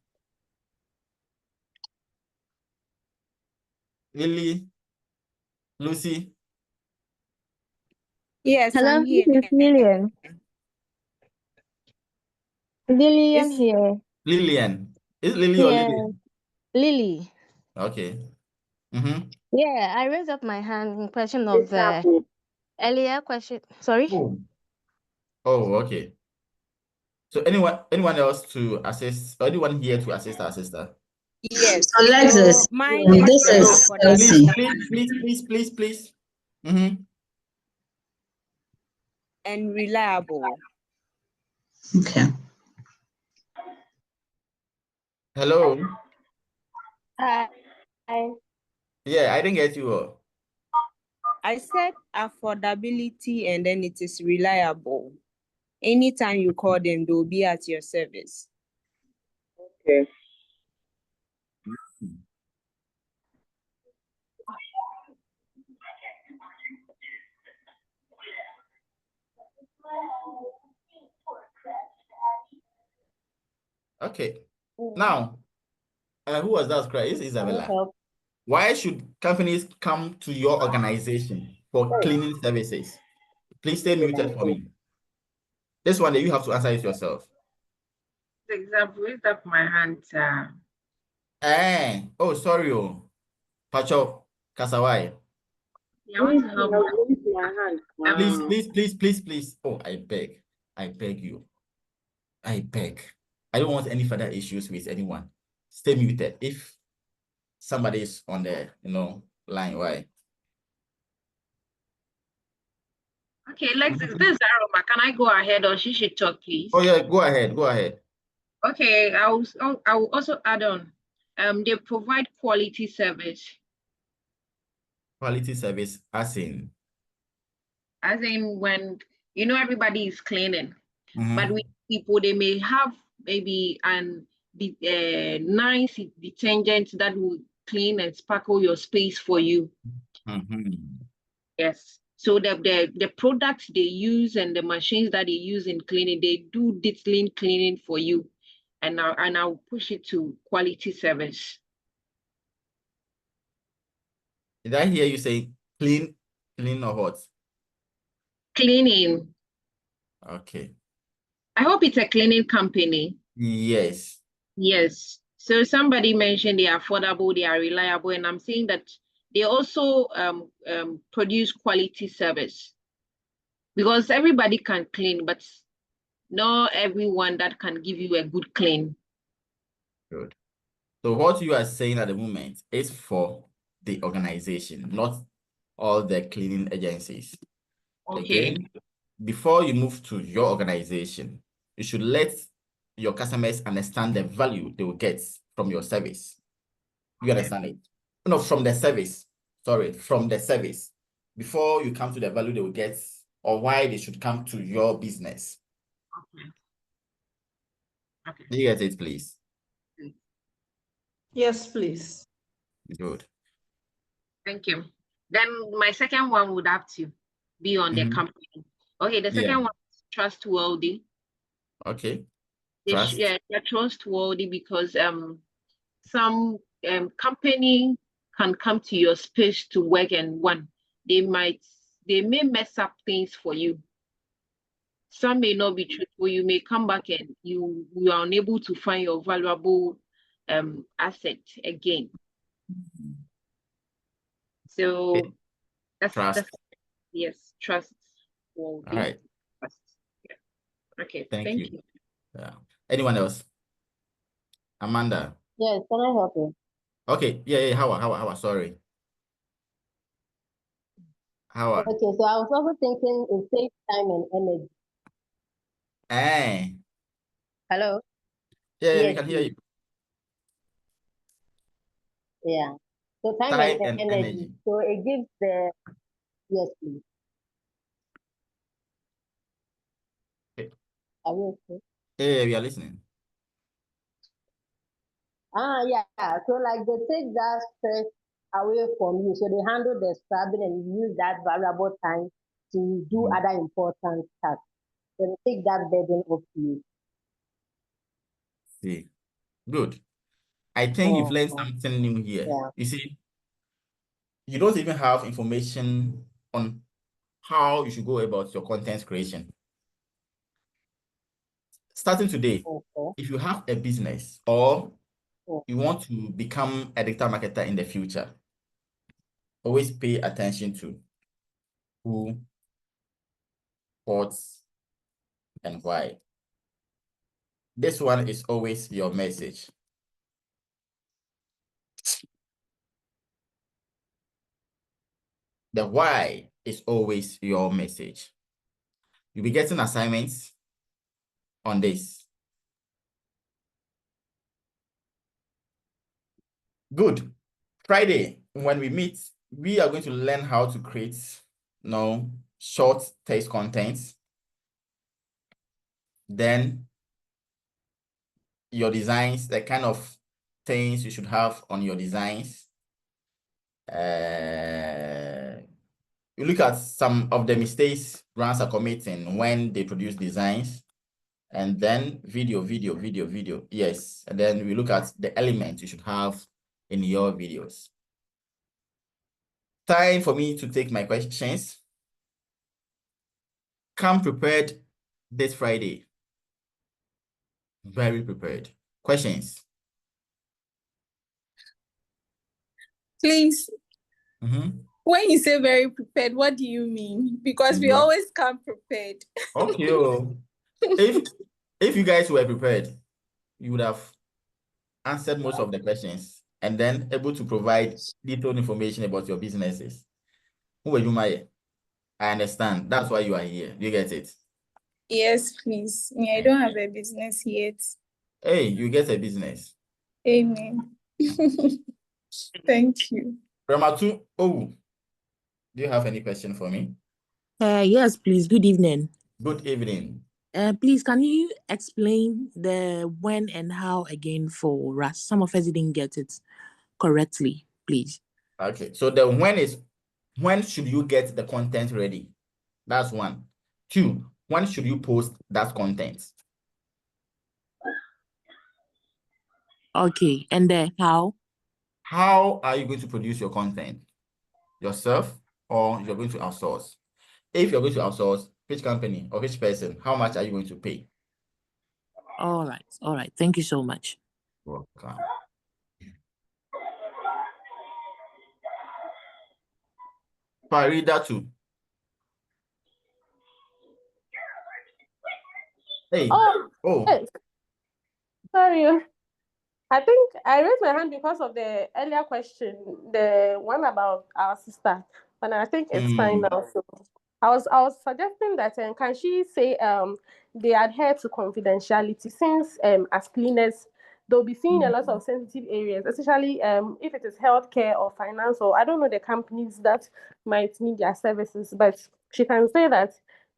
Lucy. Yes, Hello, I'm here. this is Lillian. Lillian here. Lillian. Is it Lily or Lillian? Lily. Okay. Yeah, I raised up my hand in question of the earlier question. Sorry? Oh, okay. So anyone else to assist, or anyone here to assist our sister? Yes. Alexis, this is Elsie. Please. And reliable. Okay. Hello. Hi. Yeah, I didn't get you all. I said affordability and then it is reliable. Anytime you call them, they'll be at your service. Okay. Okay. Now, who was that? It's Isabella. Why should companies come to your organization for cleaning services? Please stay muted for me. This one that you have to answer it yourself. Example, raise up my hand. Oh, sorry. Pacho, Kasawai. Yeah, I want to help Please. Oh, I beg you. I beg. I don't want any further issues with anyone. Stay muted. If somebody is on the line, why? Okay, Lexis, this is Aroma. Can I go ahead or she should talk, please? Oh yeah, go ahead. Okay, I will also add on. They provide quality service. Quality service as in when everybody is cleaning, but with people they may have maybe nice detergent that will clean and sparkle your space for you. Yes. So the products they use and the machines that they use in cleaning, they do detailing cleaning for you, and I'll push it to quality service. Did I hear you say clean or what? Cleaning. Okay. I hope it's a cleaning company. Yes. Yes. So somebody mentioned they are affordable, they are reliable, and I'm saying that they also produce quality service, because everybody can clean, but not everyone that can give you a good clean. Good. So what you are saying at the moment is for the organization, not all the cleaning agencies. Okay. Again, before you move to your organization, you should let your customers understand the value they will get from your service. You understand it? No, from the service. Sorry, from the service. Before you come to the value they will get or why they should come to your business. Okay. Okay. Do you get it, please? Yes, please. Good. Thank you. Then my second one would have to be on the company. Okay, the second one is trustworthy. Okay. Trust. Yeah, they're trustworthy because some company can come to your space to work, and they may mess up things for you. Some may not be truthful. You may come back and you are unable to find your valuable asset again. So that's yes, trust will be. All right. Trust. Yeah. Okay. Thank Thank you. you. Yeah. Anyone else? Amanda. Yes, can I help you? Okay. Yeah. How? Sorry. How? Okay, so I was also thinking it saves time and energy. Hey. Hello? Yeah, we Yes, can hear you. yeah. So time and energy. So it gives the, yes, please. Okay. Are you okay? Yeah, we are listening. Yeah. So like they take that stress away from you. So they handle the scrubbing and use that valuable time to do other important tasks. So they take that burden off you. See, good. I think you've learned something new here. Yeah. You see, you don't even have information on how you should go about your content creation. Starting today, if you have a business or you want to become a digital marketer in the future, always pay attention to who, what, and why. This one is always your message. The why is always your message. You'll be getting assignments on this. Good. Friday, when we meet, we are going to learn how to create short text contents. Then your designs, the kind of things you should have on your designs. You look at some of the mistakes brands are committing when they produce designs. And then video. Yes. And then we look at the elements you should have in your videos. Time for me to take my questions. Come prepared this Friday. Very prepared. Questions? Please. When you say very prepared, what do you mean? Because we always come prepared. Okay. If you guys were prepared, you would have answered most of the questions and then able to provide detailed information about your businesses. Who are you, Maya? I understand. That's why you are here. Do you get it? Yes, please. I don't have a business yet. Hey, you get a business. Amen. Thank you. Ramatu, do you have any question for me? Yes, please. Good evening. Good evening. Please, can you explain the when and how again for us? Some of us didn't get it correctly, please. Okay, so the when is, when should you get the content ready? That's one. Two, when should you post that content? Okay, and then how? How are you going to produce your content? Yourself or you're going to outsource? If you're going to outsource, which company or which person, how much are you going to pay? All right. Thank you so much. Welcome. Farida too. Hey. Oh, yes. Sorry. I think I raised my hand because of the earlier question, the one about our sister, and I think it's fine now. So I was suggesting that can she say they adhere to confidentiality since as cleaners they'll be seeing a lot of sensitive areas, especially if it is healthcare or finance or I don't know the companies that might need their services, but she can say that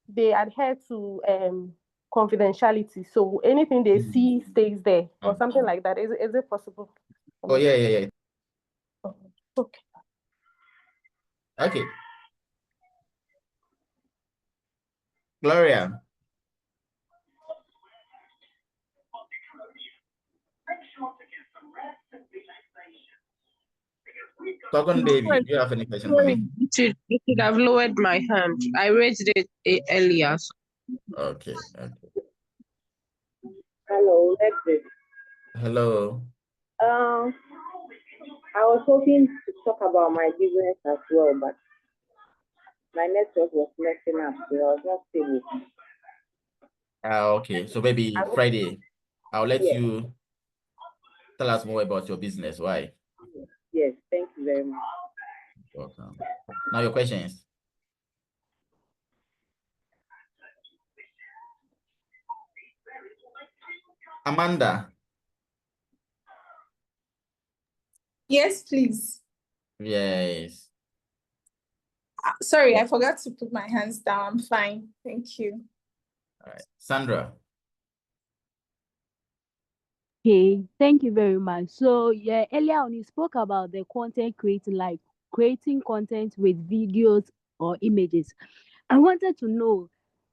they adhere to confidentiality. So anything they see stays there or something like that. Is it possible? Oh, yeah. Okay. Okay. Gloria. Talking David, do you have any question for me? You should have lowered my hand. I raised it earlier. Okay. Hello, Lexi. Hello. I was hoping to talk about my business as well, but my network was messing up, so I was not stable. Okay. So maybe Friday, I'll let Yes. you tell us more about your business. Why? Yes, thank you very much. Welcome. Now your questions. Amanda. Yes, please. Yes. Sorry, I forgot to put my hands down. I'm fine. Thank you. All right. Sandra. Okay, thank you very much. So yeah, earlier on you spoke about the content creating, like creating content with videos or images. I wanted to know,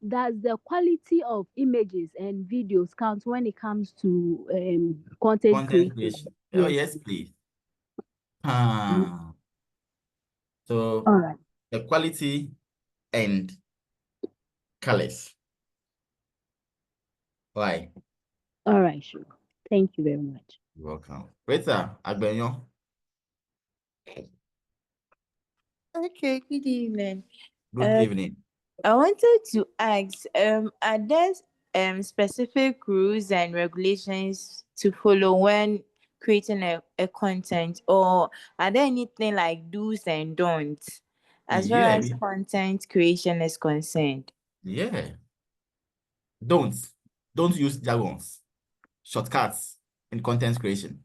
does the quality of images and videos count when it comes to content creation? Creation. Oh, yes, please. So All right. the quality and colors. Why? All right, sure. Thank you very much. You're welcome. Rita Agbenyo. Okay, good evening. Good evening. I wanted to ask, are there specific rules and regulations to follow when creating a content, or are there anything like do's and don'ts as far as content creation is concerned? Yeah. Don't use jargons, shortcuts in content creation.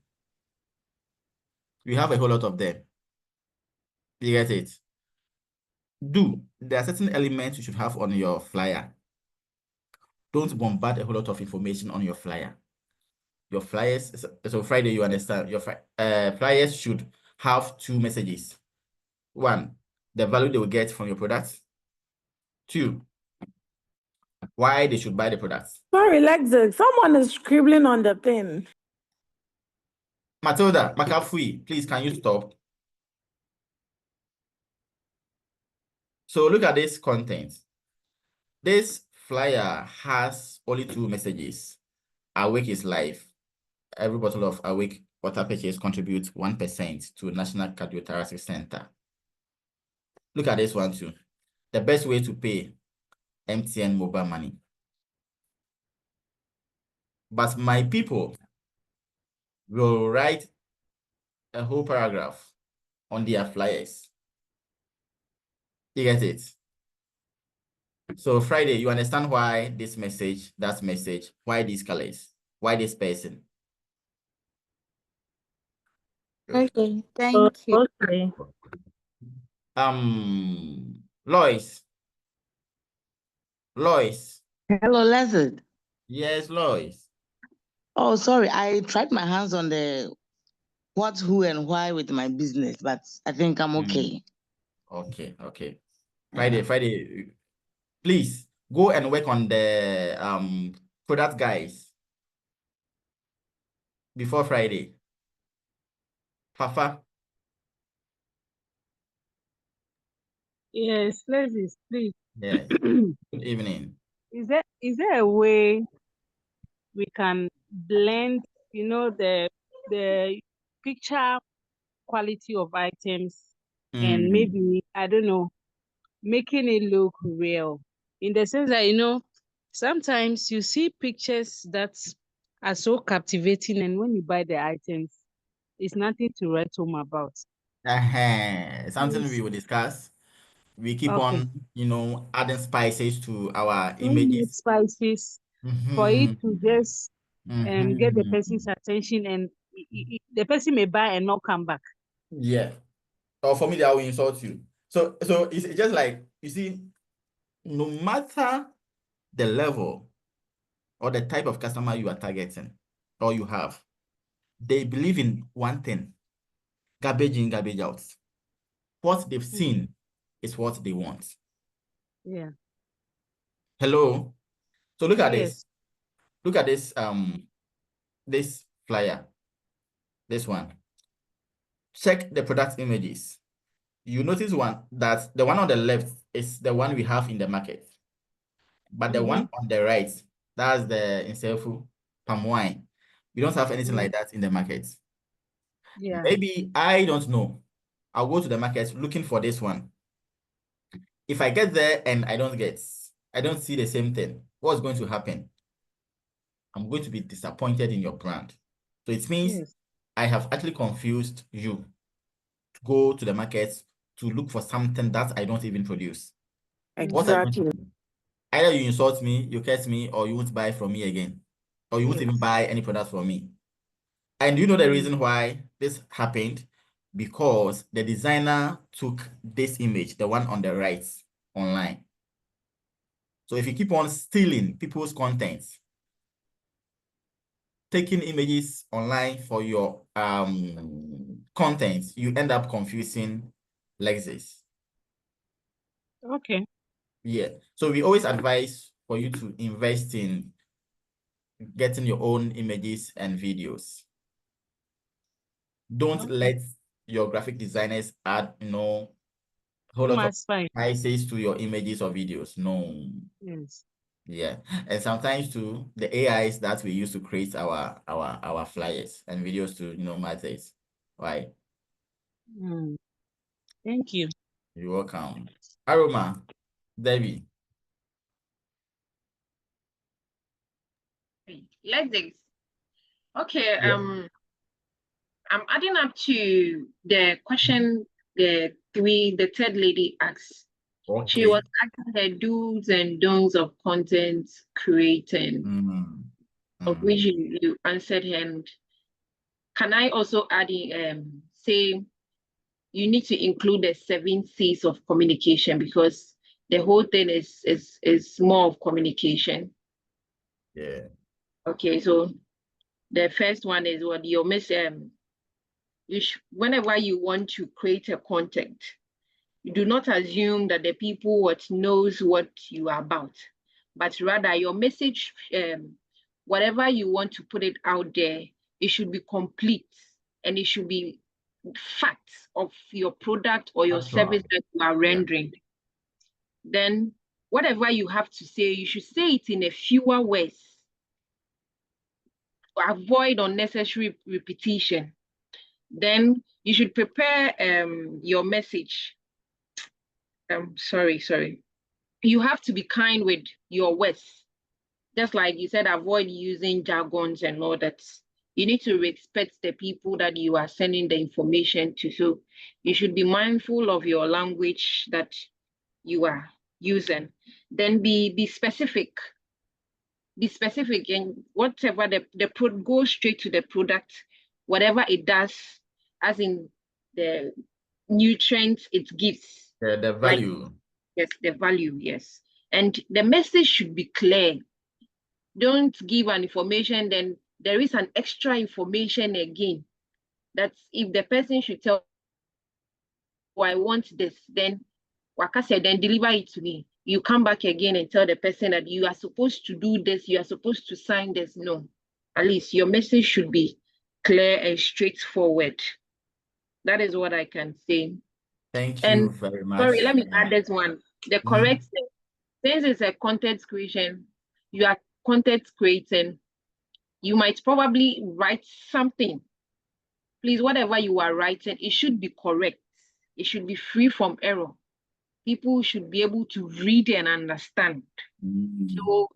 We have a whole lot of them. You get it? There are certain elements you should have on your flyer. Don't bombard a whole lot of information on your flyer. Your flyers, so Friday, you understand, your flyers should have 2 messages. 1, the value they will get from your products. 2, why they should buy the products. Sorry, Lexi, someone is scribbling on the pen. Matilda Makafui, please, can you stop? So look at this content. This flyer has only 2 messages. Awake is life. Every bottle of Awake water purchase contributes 1% to National Cardiothoracic Center. Look at this one too. The best way to pay, MTN mobile money. But my people will write a whole paragraph on their flyers. You get it? So Friday, you understand why this message, that message, why these colors, why this person. Okay, thank you. Okay. Lois. Hello, Leslie. Yes, Lois. Oh, sorry. I tried my hands on the what, who, and why with my business, but I think I'm okay. Okay. Friday, please go and work on the product guys before Friday. Fafa. Yes, please. Yes. Good evening. Is there a way we can blend, the picture quality of items and maybe, I don't know, making it look real, in the sense that, sometimes you see pictures that are so captivating, and when you buy the items, it's nothing to write home about. Something Yes. we will discuss. We keep Okay. on, adding spices to our Homemade images. spices for it to just get the person's attention, and the person may buy and not come back. Yeah. Or for me, they will insult you. So it's just like, you see, no matter the level or the type of customer you are targeting or you have, they believe in one thing: garbage in, garbage out. What they've seen is what they want. Yeah. Hello. So look at this. Yes. Look at this this flyer. This one. Check the product images. You notice that the one on the left is the one we have in the market. But the one on the right, that's the Inselfu palm wine. We don't have anything like that in the market. Yeah. Maybe, I don't know. I'll go to the market looking for this one. If I get there and I don't see the same thing, what's going to happen? I'm going to be disappointed in your brand. So it means I have actually confused you to go to the market to look for something that I don't even produce. Exactly. Either you insult me, you curse me, or you won't buy from me again. Or you won't even buy any product from me. And you know the reason why this happened? Because the designer took this image, the one on the right, online. So if you keep on stealing people's contents, taking images online for your content, you end up confusing Lexis. Okay. Yeah. So we always advise for you to invest in getting your own images and videos. Don't let your graphic designers add, a whole lot of spices to your images or videos. No. Yes. Yeah. And sometimes too, the AIs that we use to create our flyers and videos to, matters. Right? Thank you. You're welcome. Aroma, Debbie. Lexis. Okay, I'm adding up to the question the third lady asked. Okay. She was asking the do's and don'ts of content creating, of which you answered her. And can I also add in, say, you need to include the 7 C's of communication, because the whole thing is more of communication. Yeah. Okay, so the first one is what your whenever you want to create a content, you do not assume that the people knows what you are about, but rather your message, whatever you want to put it out there, it should be complete, and it should be facts of your product or your service that you are rendering. Then whatever you have to say, you should say it in a fewer words. Avoid unnecessary repetition. Then you should prepare your message. Sorry. You have to be kind with your words. Just like you said, avoid using jargons and all that. You need to respect the people that you are sending the information to. So you should be mindful of your language that you are using. Then be specific. Be specific, and whatever go straight to the product, whatever it does, as in the nutrients it gives. The value. Like, yes, the value, yes. And the message should be clear. Don't give an information, then there is an extra information again. That's if the person should tell, oh, I want this, then Waka said, then deliver it to me. You come back again and tell the person that you are supposed to do this, you are supposed to sign this. No, at least your message should be clear and straightforward. That is what I can say. Thank you very much. Sorry, let me add this one. The correct thing, since it's a content creation, you are content creating, you might probably write something. Please, whatever you are writing, it should be correct. It should be free from error. People should be able to read and understand. So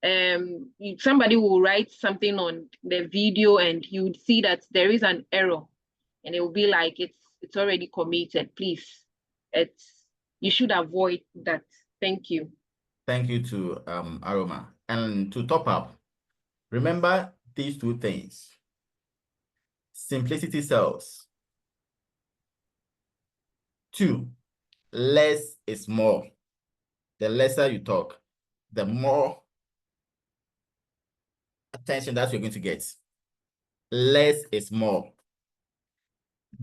somebody will write something on the video and you would see that there is an error and it will be like it's already committed. Please, you should avoid that. Thank you. Thank you to Aroma. And to top up, remember these two things. Simplicity sells. 2, less is more. The lesser you talk, the more attention that you're going to get. Less is more.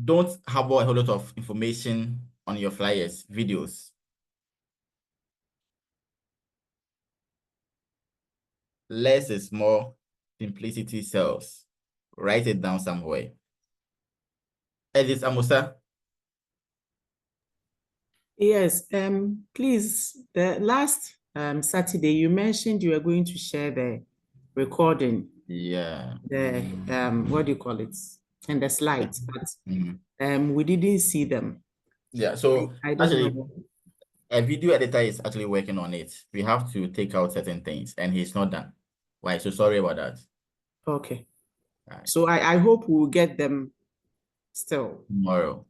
Don't have a whole lot of information on your flyers, videos. Less is more. Simplicity sells. Write it down somewhere. Edith Amusa. Yes, please, the last Saturday you mentioned you were going to share the recording. Yeah. The what do you call it? And the slides, but we didn't see them. Yeah, so I don't actually know. a video editor is actually working on it. We have to take out certain things and he's not done. Why? So sorry about that. Okay. So I hope we'll get them still. Tomorrow.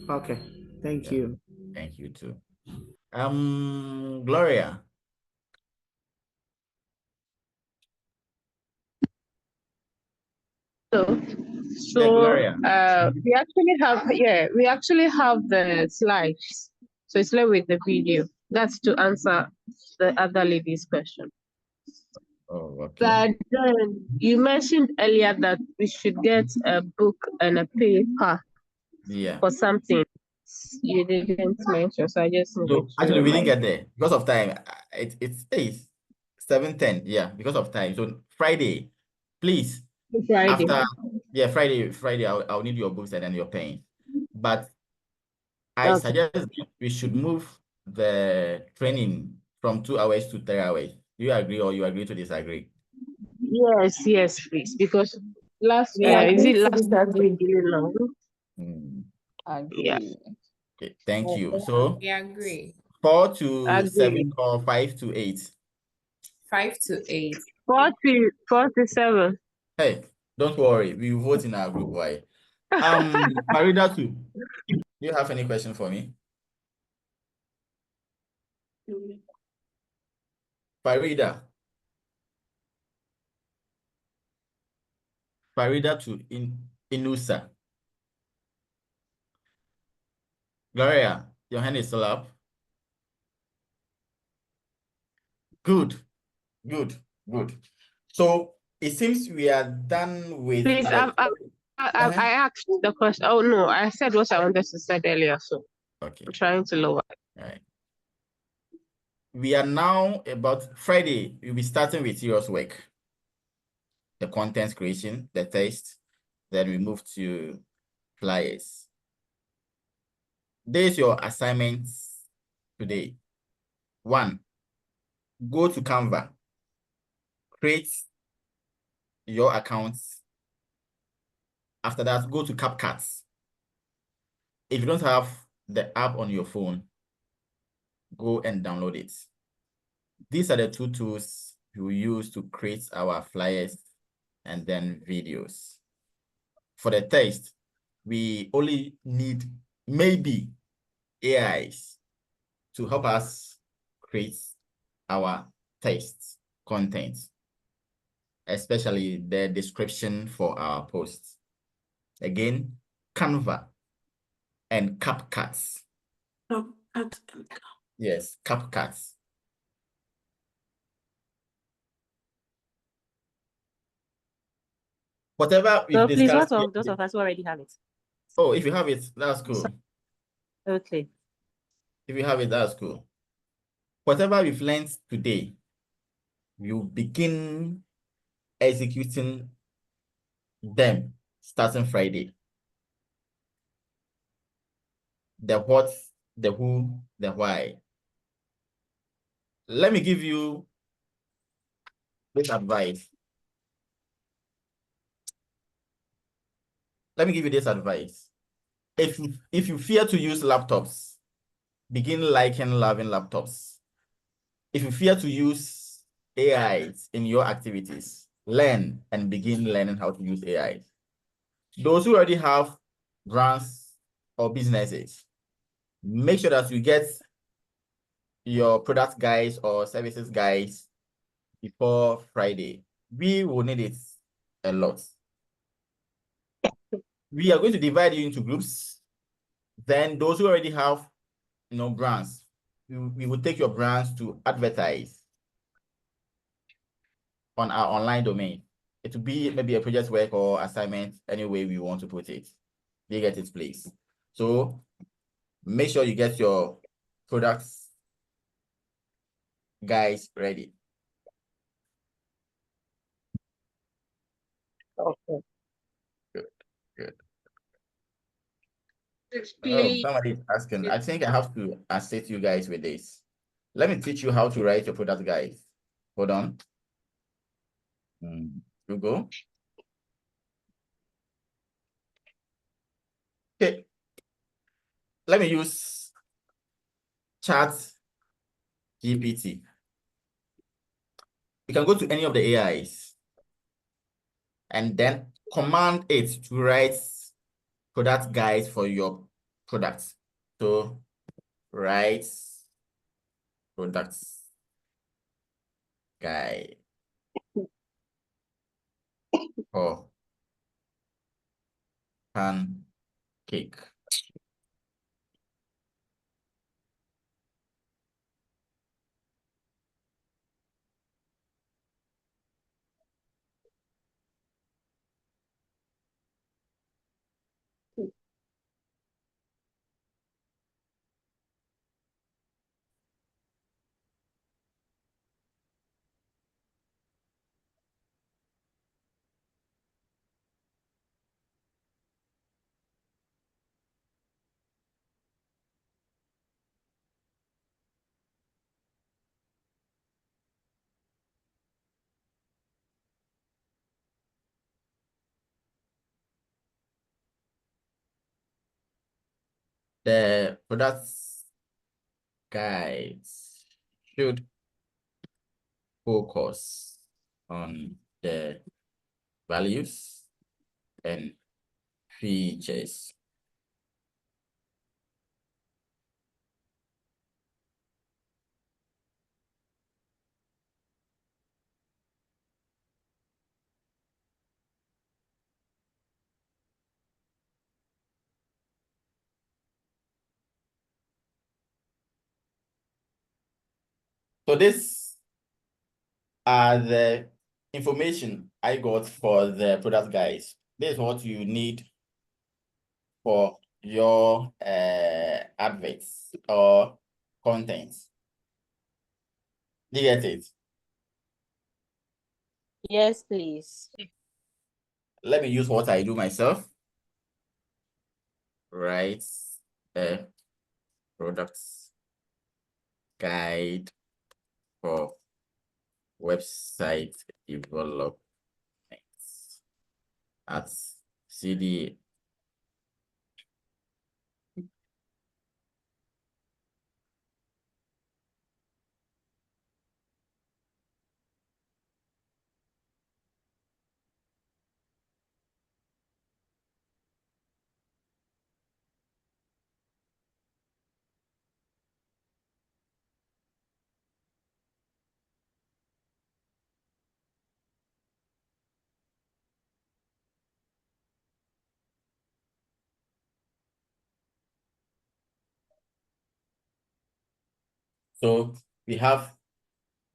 Okay. Thank you. Thank you too. Gloria. So we actually have the slides. So it's like with the video. That's to answer the other lady's question. Oh, okay. But then you mentioned earlier that we should get a book and a paper for something. You didn't mention, so I just actually we didn't get there because of time. It's 7:10. Yeah, because of time. So Friday, please. Friday. Friday. I'll need your books and then your pen. But I suggest we should move the training from 2 hours to 3 hours. Do you agree or you agree to disagree? Yes, please. Because last Saturday really long? Yeah. Okay, thank you. So we agree. 4 to 7 or 5 to 8? 5 to 8. 4 to 7. Hey, don't worry. We will vote in our group. Why? Farida too. Do you have any question for me? Farida. Farida to Inusa. Gloria, your hand is still up. Good. So it seems we are done with. Please, I asked the question. Oh no, I said what I wanted to say earlier. So okay, I'm trying to lower. All right. We are now about Friday. We'll be starting with serious work. The content creation, the text. Then we move to flyers. There's your assignments today. 1, go to Canva. Create your accounts. After that, go to CapCut. If you don't have the app on your phone, go and download it. These are the 2 tools we use to create our flyers and then videos. For the text, we only need maybe AIs to help us create our text content, especially the description for our posts. Again, Canva and CapCut. Yes, CapCut. Whatever we've So please, discussed. what of those of us who already have it? Oh, if you have it, that's cool. Okay. If you have it, that's cool. Whatever we've learned today, you begin executing them starting Friday. The what, the who, the why. Let me give you this advice. Let me give you this advice. If you fear to use laptops, begin liking, loving laptops. If you fear to use AIs in your activities, learn and begin learning how to use AIs. Those who already have brands or businesses, make sure that you get your product guides or services guides before Friday. We will need it a lot. We are going to divide you into groups. Then those who already have, brands, we will take your brands to advertise on our online domain. It will be maybe a project work or assignment, any way we want to put it. They get its place. So make sure you get your products guys ready. Okay. Good. Explain. Somebody is asking. I think I have to assist you guys with this. Let me teach you how to write your product guides. Hold on. Google. Okay. Let me use ChatGPT. You can go to any of the AIs and then command it to write product guides for your products. So write products guide for pancake. The products guides should focus on the values and features. So this are the information I got for the product guides. This is what you need for your adverts or contents. Do you get it? Yes, please. Let me use what I do myself. Write a products guide for website development at CD. So we have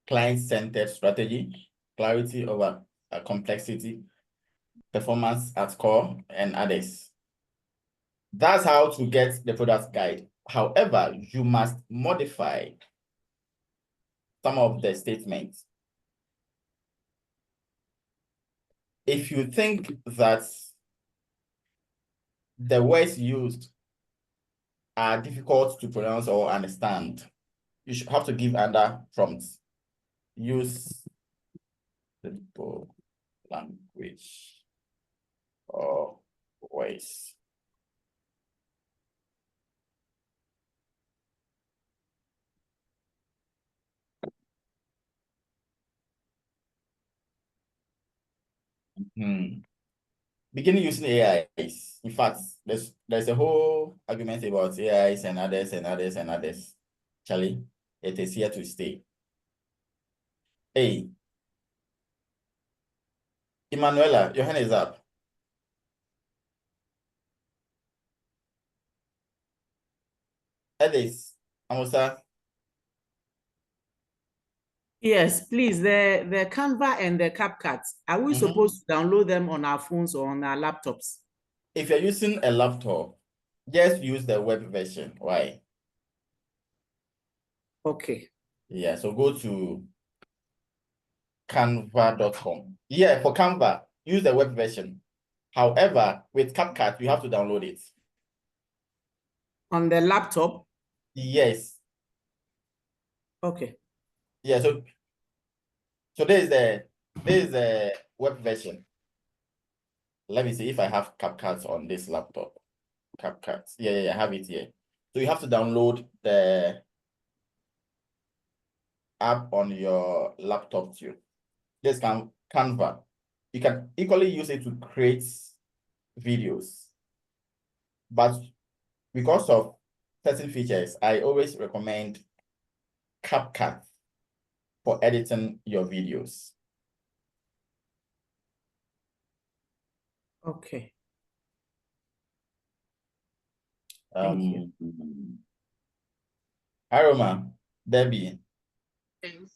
client-centered strategy, clarity over complexity, performance at core, and others. That's how to get the product guide. However, you must modify some of the statements. If you think that the words used are difficult to pronounce or understand, you should have to give other prompts. Use simple language or voice. Beginning using AIs. In fact, there's a whole argument about AIs and others and others and others. Charlie, it is here to stay. Hey, Emanuela, your hand is up. Edis, Amusa. Yes, please. The Canva and the CapCut, are we supposed to download them on our phones or on our laptops? If you're using a laptop, just use the web version. Why? Okay. Yeah, so go to canva.com. Yeah, for Canva, use the web version. However, with CapCut, you have to download it. On the laptop? Yes. Okay. Yeah, so this is the web version. Let me see if I have CapCut on this laptop. CapCut. Yeah, I have it here. So you have to download the app on your laptop too. This Canva. You can equally use it to create videos. But because of certain features, I always recommend CapCut for editing your videos. Okay. Thank you. Aroma, Debbie. Thanks.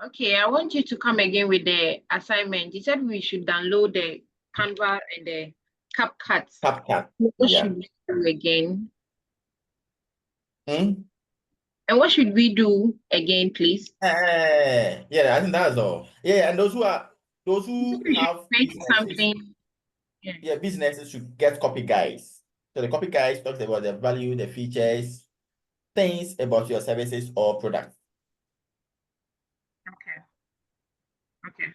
Okay, I want you to come again with the assignment. You said we should download the Canva and the CapCut. CapCut. What Yeah. should we do again? And what should we do again, please? Yeah, I think that's all. Yeah, and those who have businesses, something. Yeah, businesses should get copy guides. So the copy guides talks about the value, the features, things about your services or products. Okay.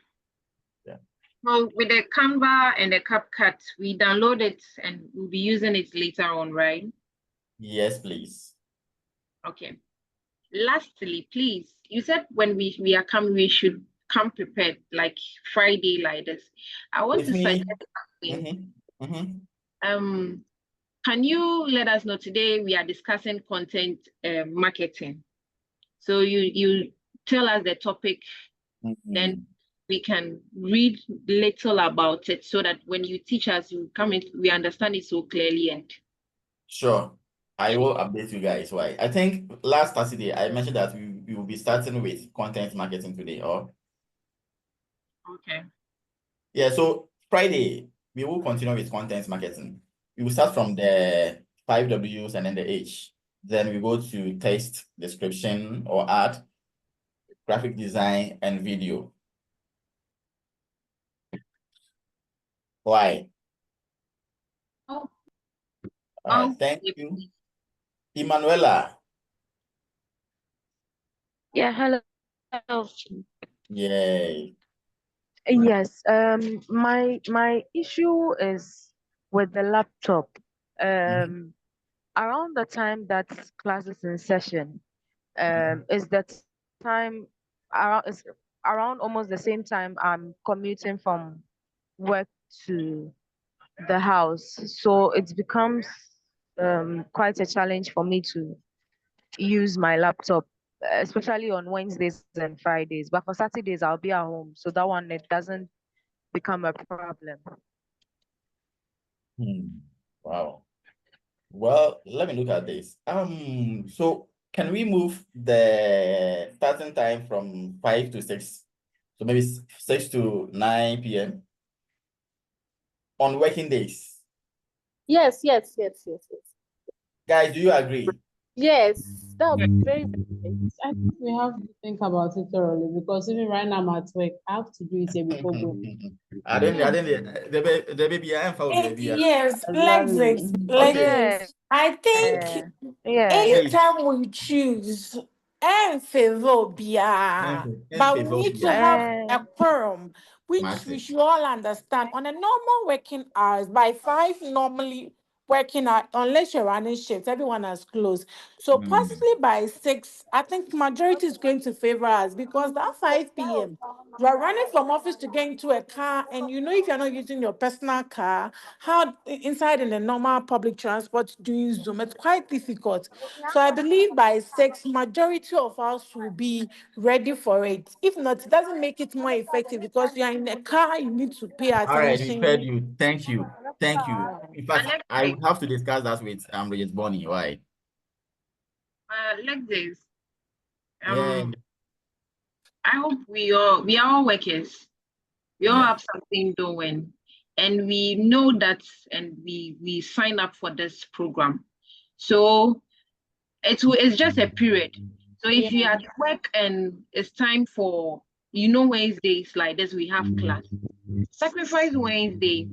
Yeah. Well, with the Canva and the CapCut, we download it and we'll be using it later on, right? Yes, please. Okay. Lastly, please, you said when we are coming, we should come prepared, like Friday like this. I want to suggest something. Can you let us know today we are discussing content marketing? So you tell us the topic, then we can read little about it so that when you teach us, you come in, we understand it so clearly. And Sure. I will update you guys why. I think last Saturday I mentioned that we will be starting with content marketing today, or okay. Yeah, so Friday we will continue with content marketing. We will start from the 5 W's and then the H. Then we go to text, description or ad, graphic design, and video. Why? Thank you. Emanuela. Yeah, hello. Yay. Yes, my issue is with the laptop. Around the time that class is in session, is that time around almost the same time I'm commuting from work to the house. So it becomes quite a challenge for me to use my laptop, especially on Wednesdays and Fridays. But for Saturdays, I'll be at home. So that one, it doesn't become a problem. Wow. Well, let me look at this. So can we move the starting time from 5 to 6? So maybe 6 to 9 p.m. on working days. Yes. Guys, do you agree? Yes, that would be very nice. I think we have to think about it thoroughly because even right now I'm at work, I have to do it here before going. I didn't the baby Yes, Lexis. I think anytime we choose and favor but we need to have a quorum, which we should all understand. On a normal working hours, by 5 normally working out unless you're running shifts. Everyone has closed. So possibly by 6, I think majority is going to favor us because that 5 p.m. you are running from office to get into a car, and you know if you're not using your personal car, how inside in the normal public transport doing Zoom, it's quite difficult. So I believe by 6, majority of us will be ready for it. If not, it doesn't make it more effective because you are in a car, you need to pay All right, we heard attention. you. Thank you. Thank you. In fact, I have to discuss that with Regis Bonnie. Why? Like this. Yeah. I hope we are all workers. We all Yeah. have something doing, and we know that, and we sign up for this program. So it's just a period. So if you're at work and it's time for, Wednesdays like this, we have class. Sacrifice Wednesday.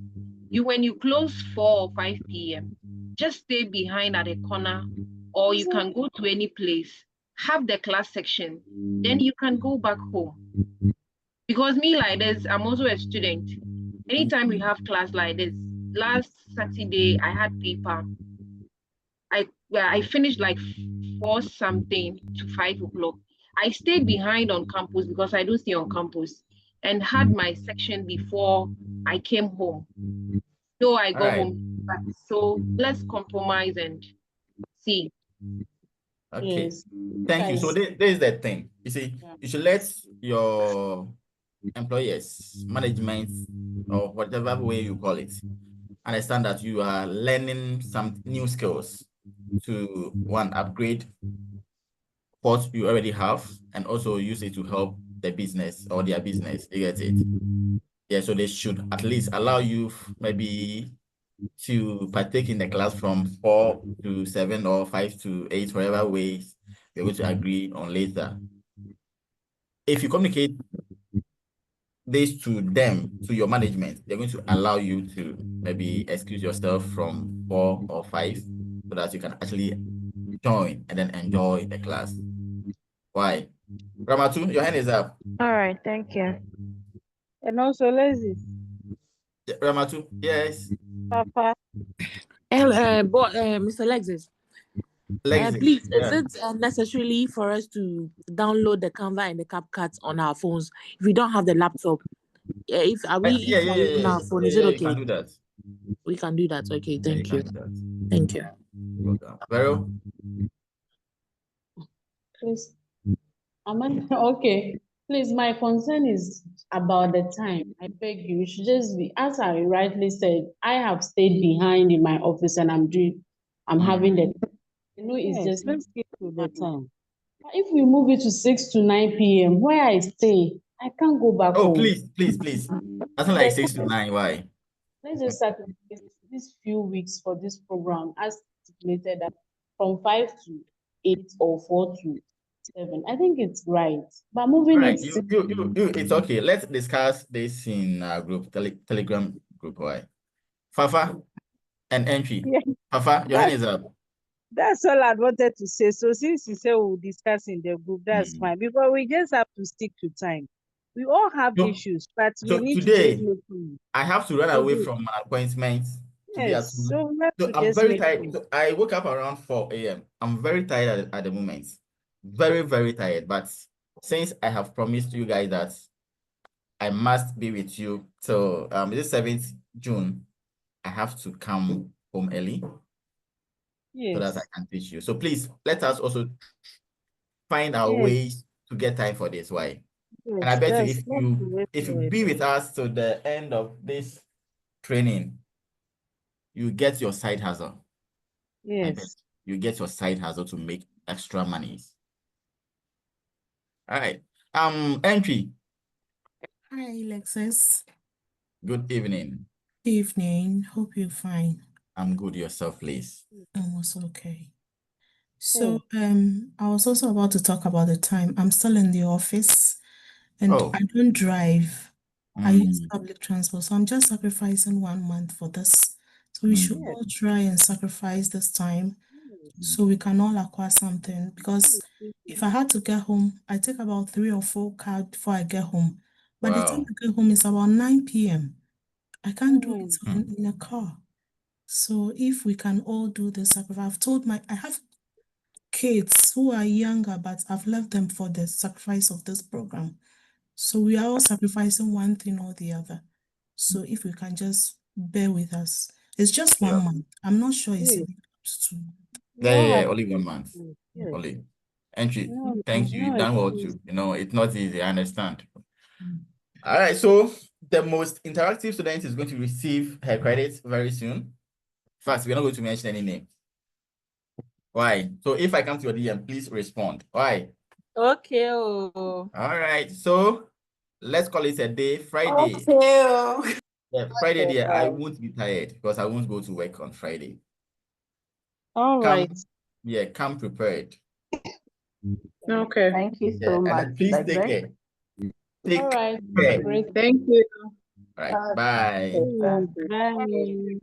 When you close 4 or 5 p.m., just stay behind at a corner, or you can go to any place, have the class section, then you can go back home. Because me like this, I'm also a student. Anytime we have class like this, last Saturday I had paper. I finished like 4 something to 5 o'clock. I stayed behind on campus because I don't stay on campus, and had my section before I came home. So I go home. So let's compromise and see. Okay. Thank you. So this is the thing. You see, you should let your employers, management, or whatever way you call it, understand that you are learning some new skills to, one, upgrade what you already have, and also use it to help the business or their business. You get it? Yeah, so they should at least allow you maybe to partake in the class from 4 to 7 or 5 to 8, whatever ways you're going to agree on later. If you communicate this to them, to your management, they're going to allow you to maybe excuse yourself from 4 or 5 so that you can actually join and then enjoy the class. Why? Ramatu, your hand is up. All right, thank you. And also, Lazy. Ramatu, yes. Papa. Mr. Alexis, please, yeah. is it necessarily for us to download the Canva and the CapCut on our phones if we don't have the laptop? If are we using our phone, is it okay? We can do that. We can do that. Okay, thank you. Thank you. Vero? Please. Okay. Please, my concern is about the time. I beg you, it should just be, as I rightly said, I have stayed behind in my office and I'm having the, it's just, let's get to the time. If we move it to 6 to 9 p.m., where I stay, I can't go back home. Please. Nothing like 6 to 9, why? Let's just sacrifice these few weeks for this program as stipulated that from 5 to 8 or 4 to 7. I think it's right. But moving right. it, it's okay. Let's discuss this in our group, Telegram group. Why? Fafa and Entry. Fafa, your hand is up. That's all I wanted to say. So since you say we'll discuss in the group, that's fine. Because we just have to stick to time. We all have issues, but we need today, to make I have to run away from my appointment. Yes, so I'm very tired. So I woke up around 4 a.m. I'm very tired at the moment. Very, very tired. But since I have promised you guys that I must be with you till this 7th June, I have to come home early so that I can teach you. So please let us also find our ways to get time for this. Why? And I bet you if you be with us to the end of this training, you get your side hustle. Yes. You get your side hustle to make extra monies. All right. Entry. Hi, Alexis. Good evening. Evening. Hope you're fine. I'm good. Yourself, please. I'm also okay. So, I was also about to talk about the time. I'm still in the office and I don't drive. I use public transport. So I'm just sacrificing 1 month for this. So we should all try and sacrifice this time so we can all acquire something. Because if I had to get home, I take about 3 or 4 cars before I get home. But the time I get home is about 9 p.m. I can't do it in a car. So if we can all do the sacrifice, I have kids who are younger, but I've left them for the sacrifice of this program. So we are all sacrificing one thing or the other. So if we can just bear with us. It's just 1 month. I'm not sure it's two. Yeah, only 1 month. Yes. Only. Entry. No, Thank you. You've no, done well it's too. It's not easy. I understand. All right. So the most interactive student is going to receive her credits very soon. First, we're not going to mention any name. Why? So if I come to your DM, please respond. Why? Okay. All right. So let's call it a day. Friday. Okay. Yeah, Friday, Okay, I bye. won't be tired because I won't go to work on Friday. All right. Come prepared. Okay. Thank you Yeah, so and much. then please take Bye-bye. care. All Take right. care. Great. Thank you. All right. Bye. Okay, bye. Bye.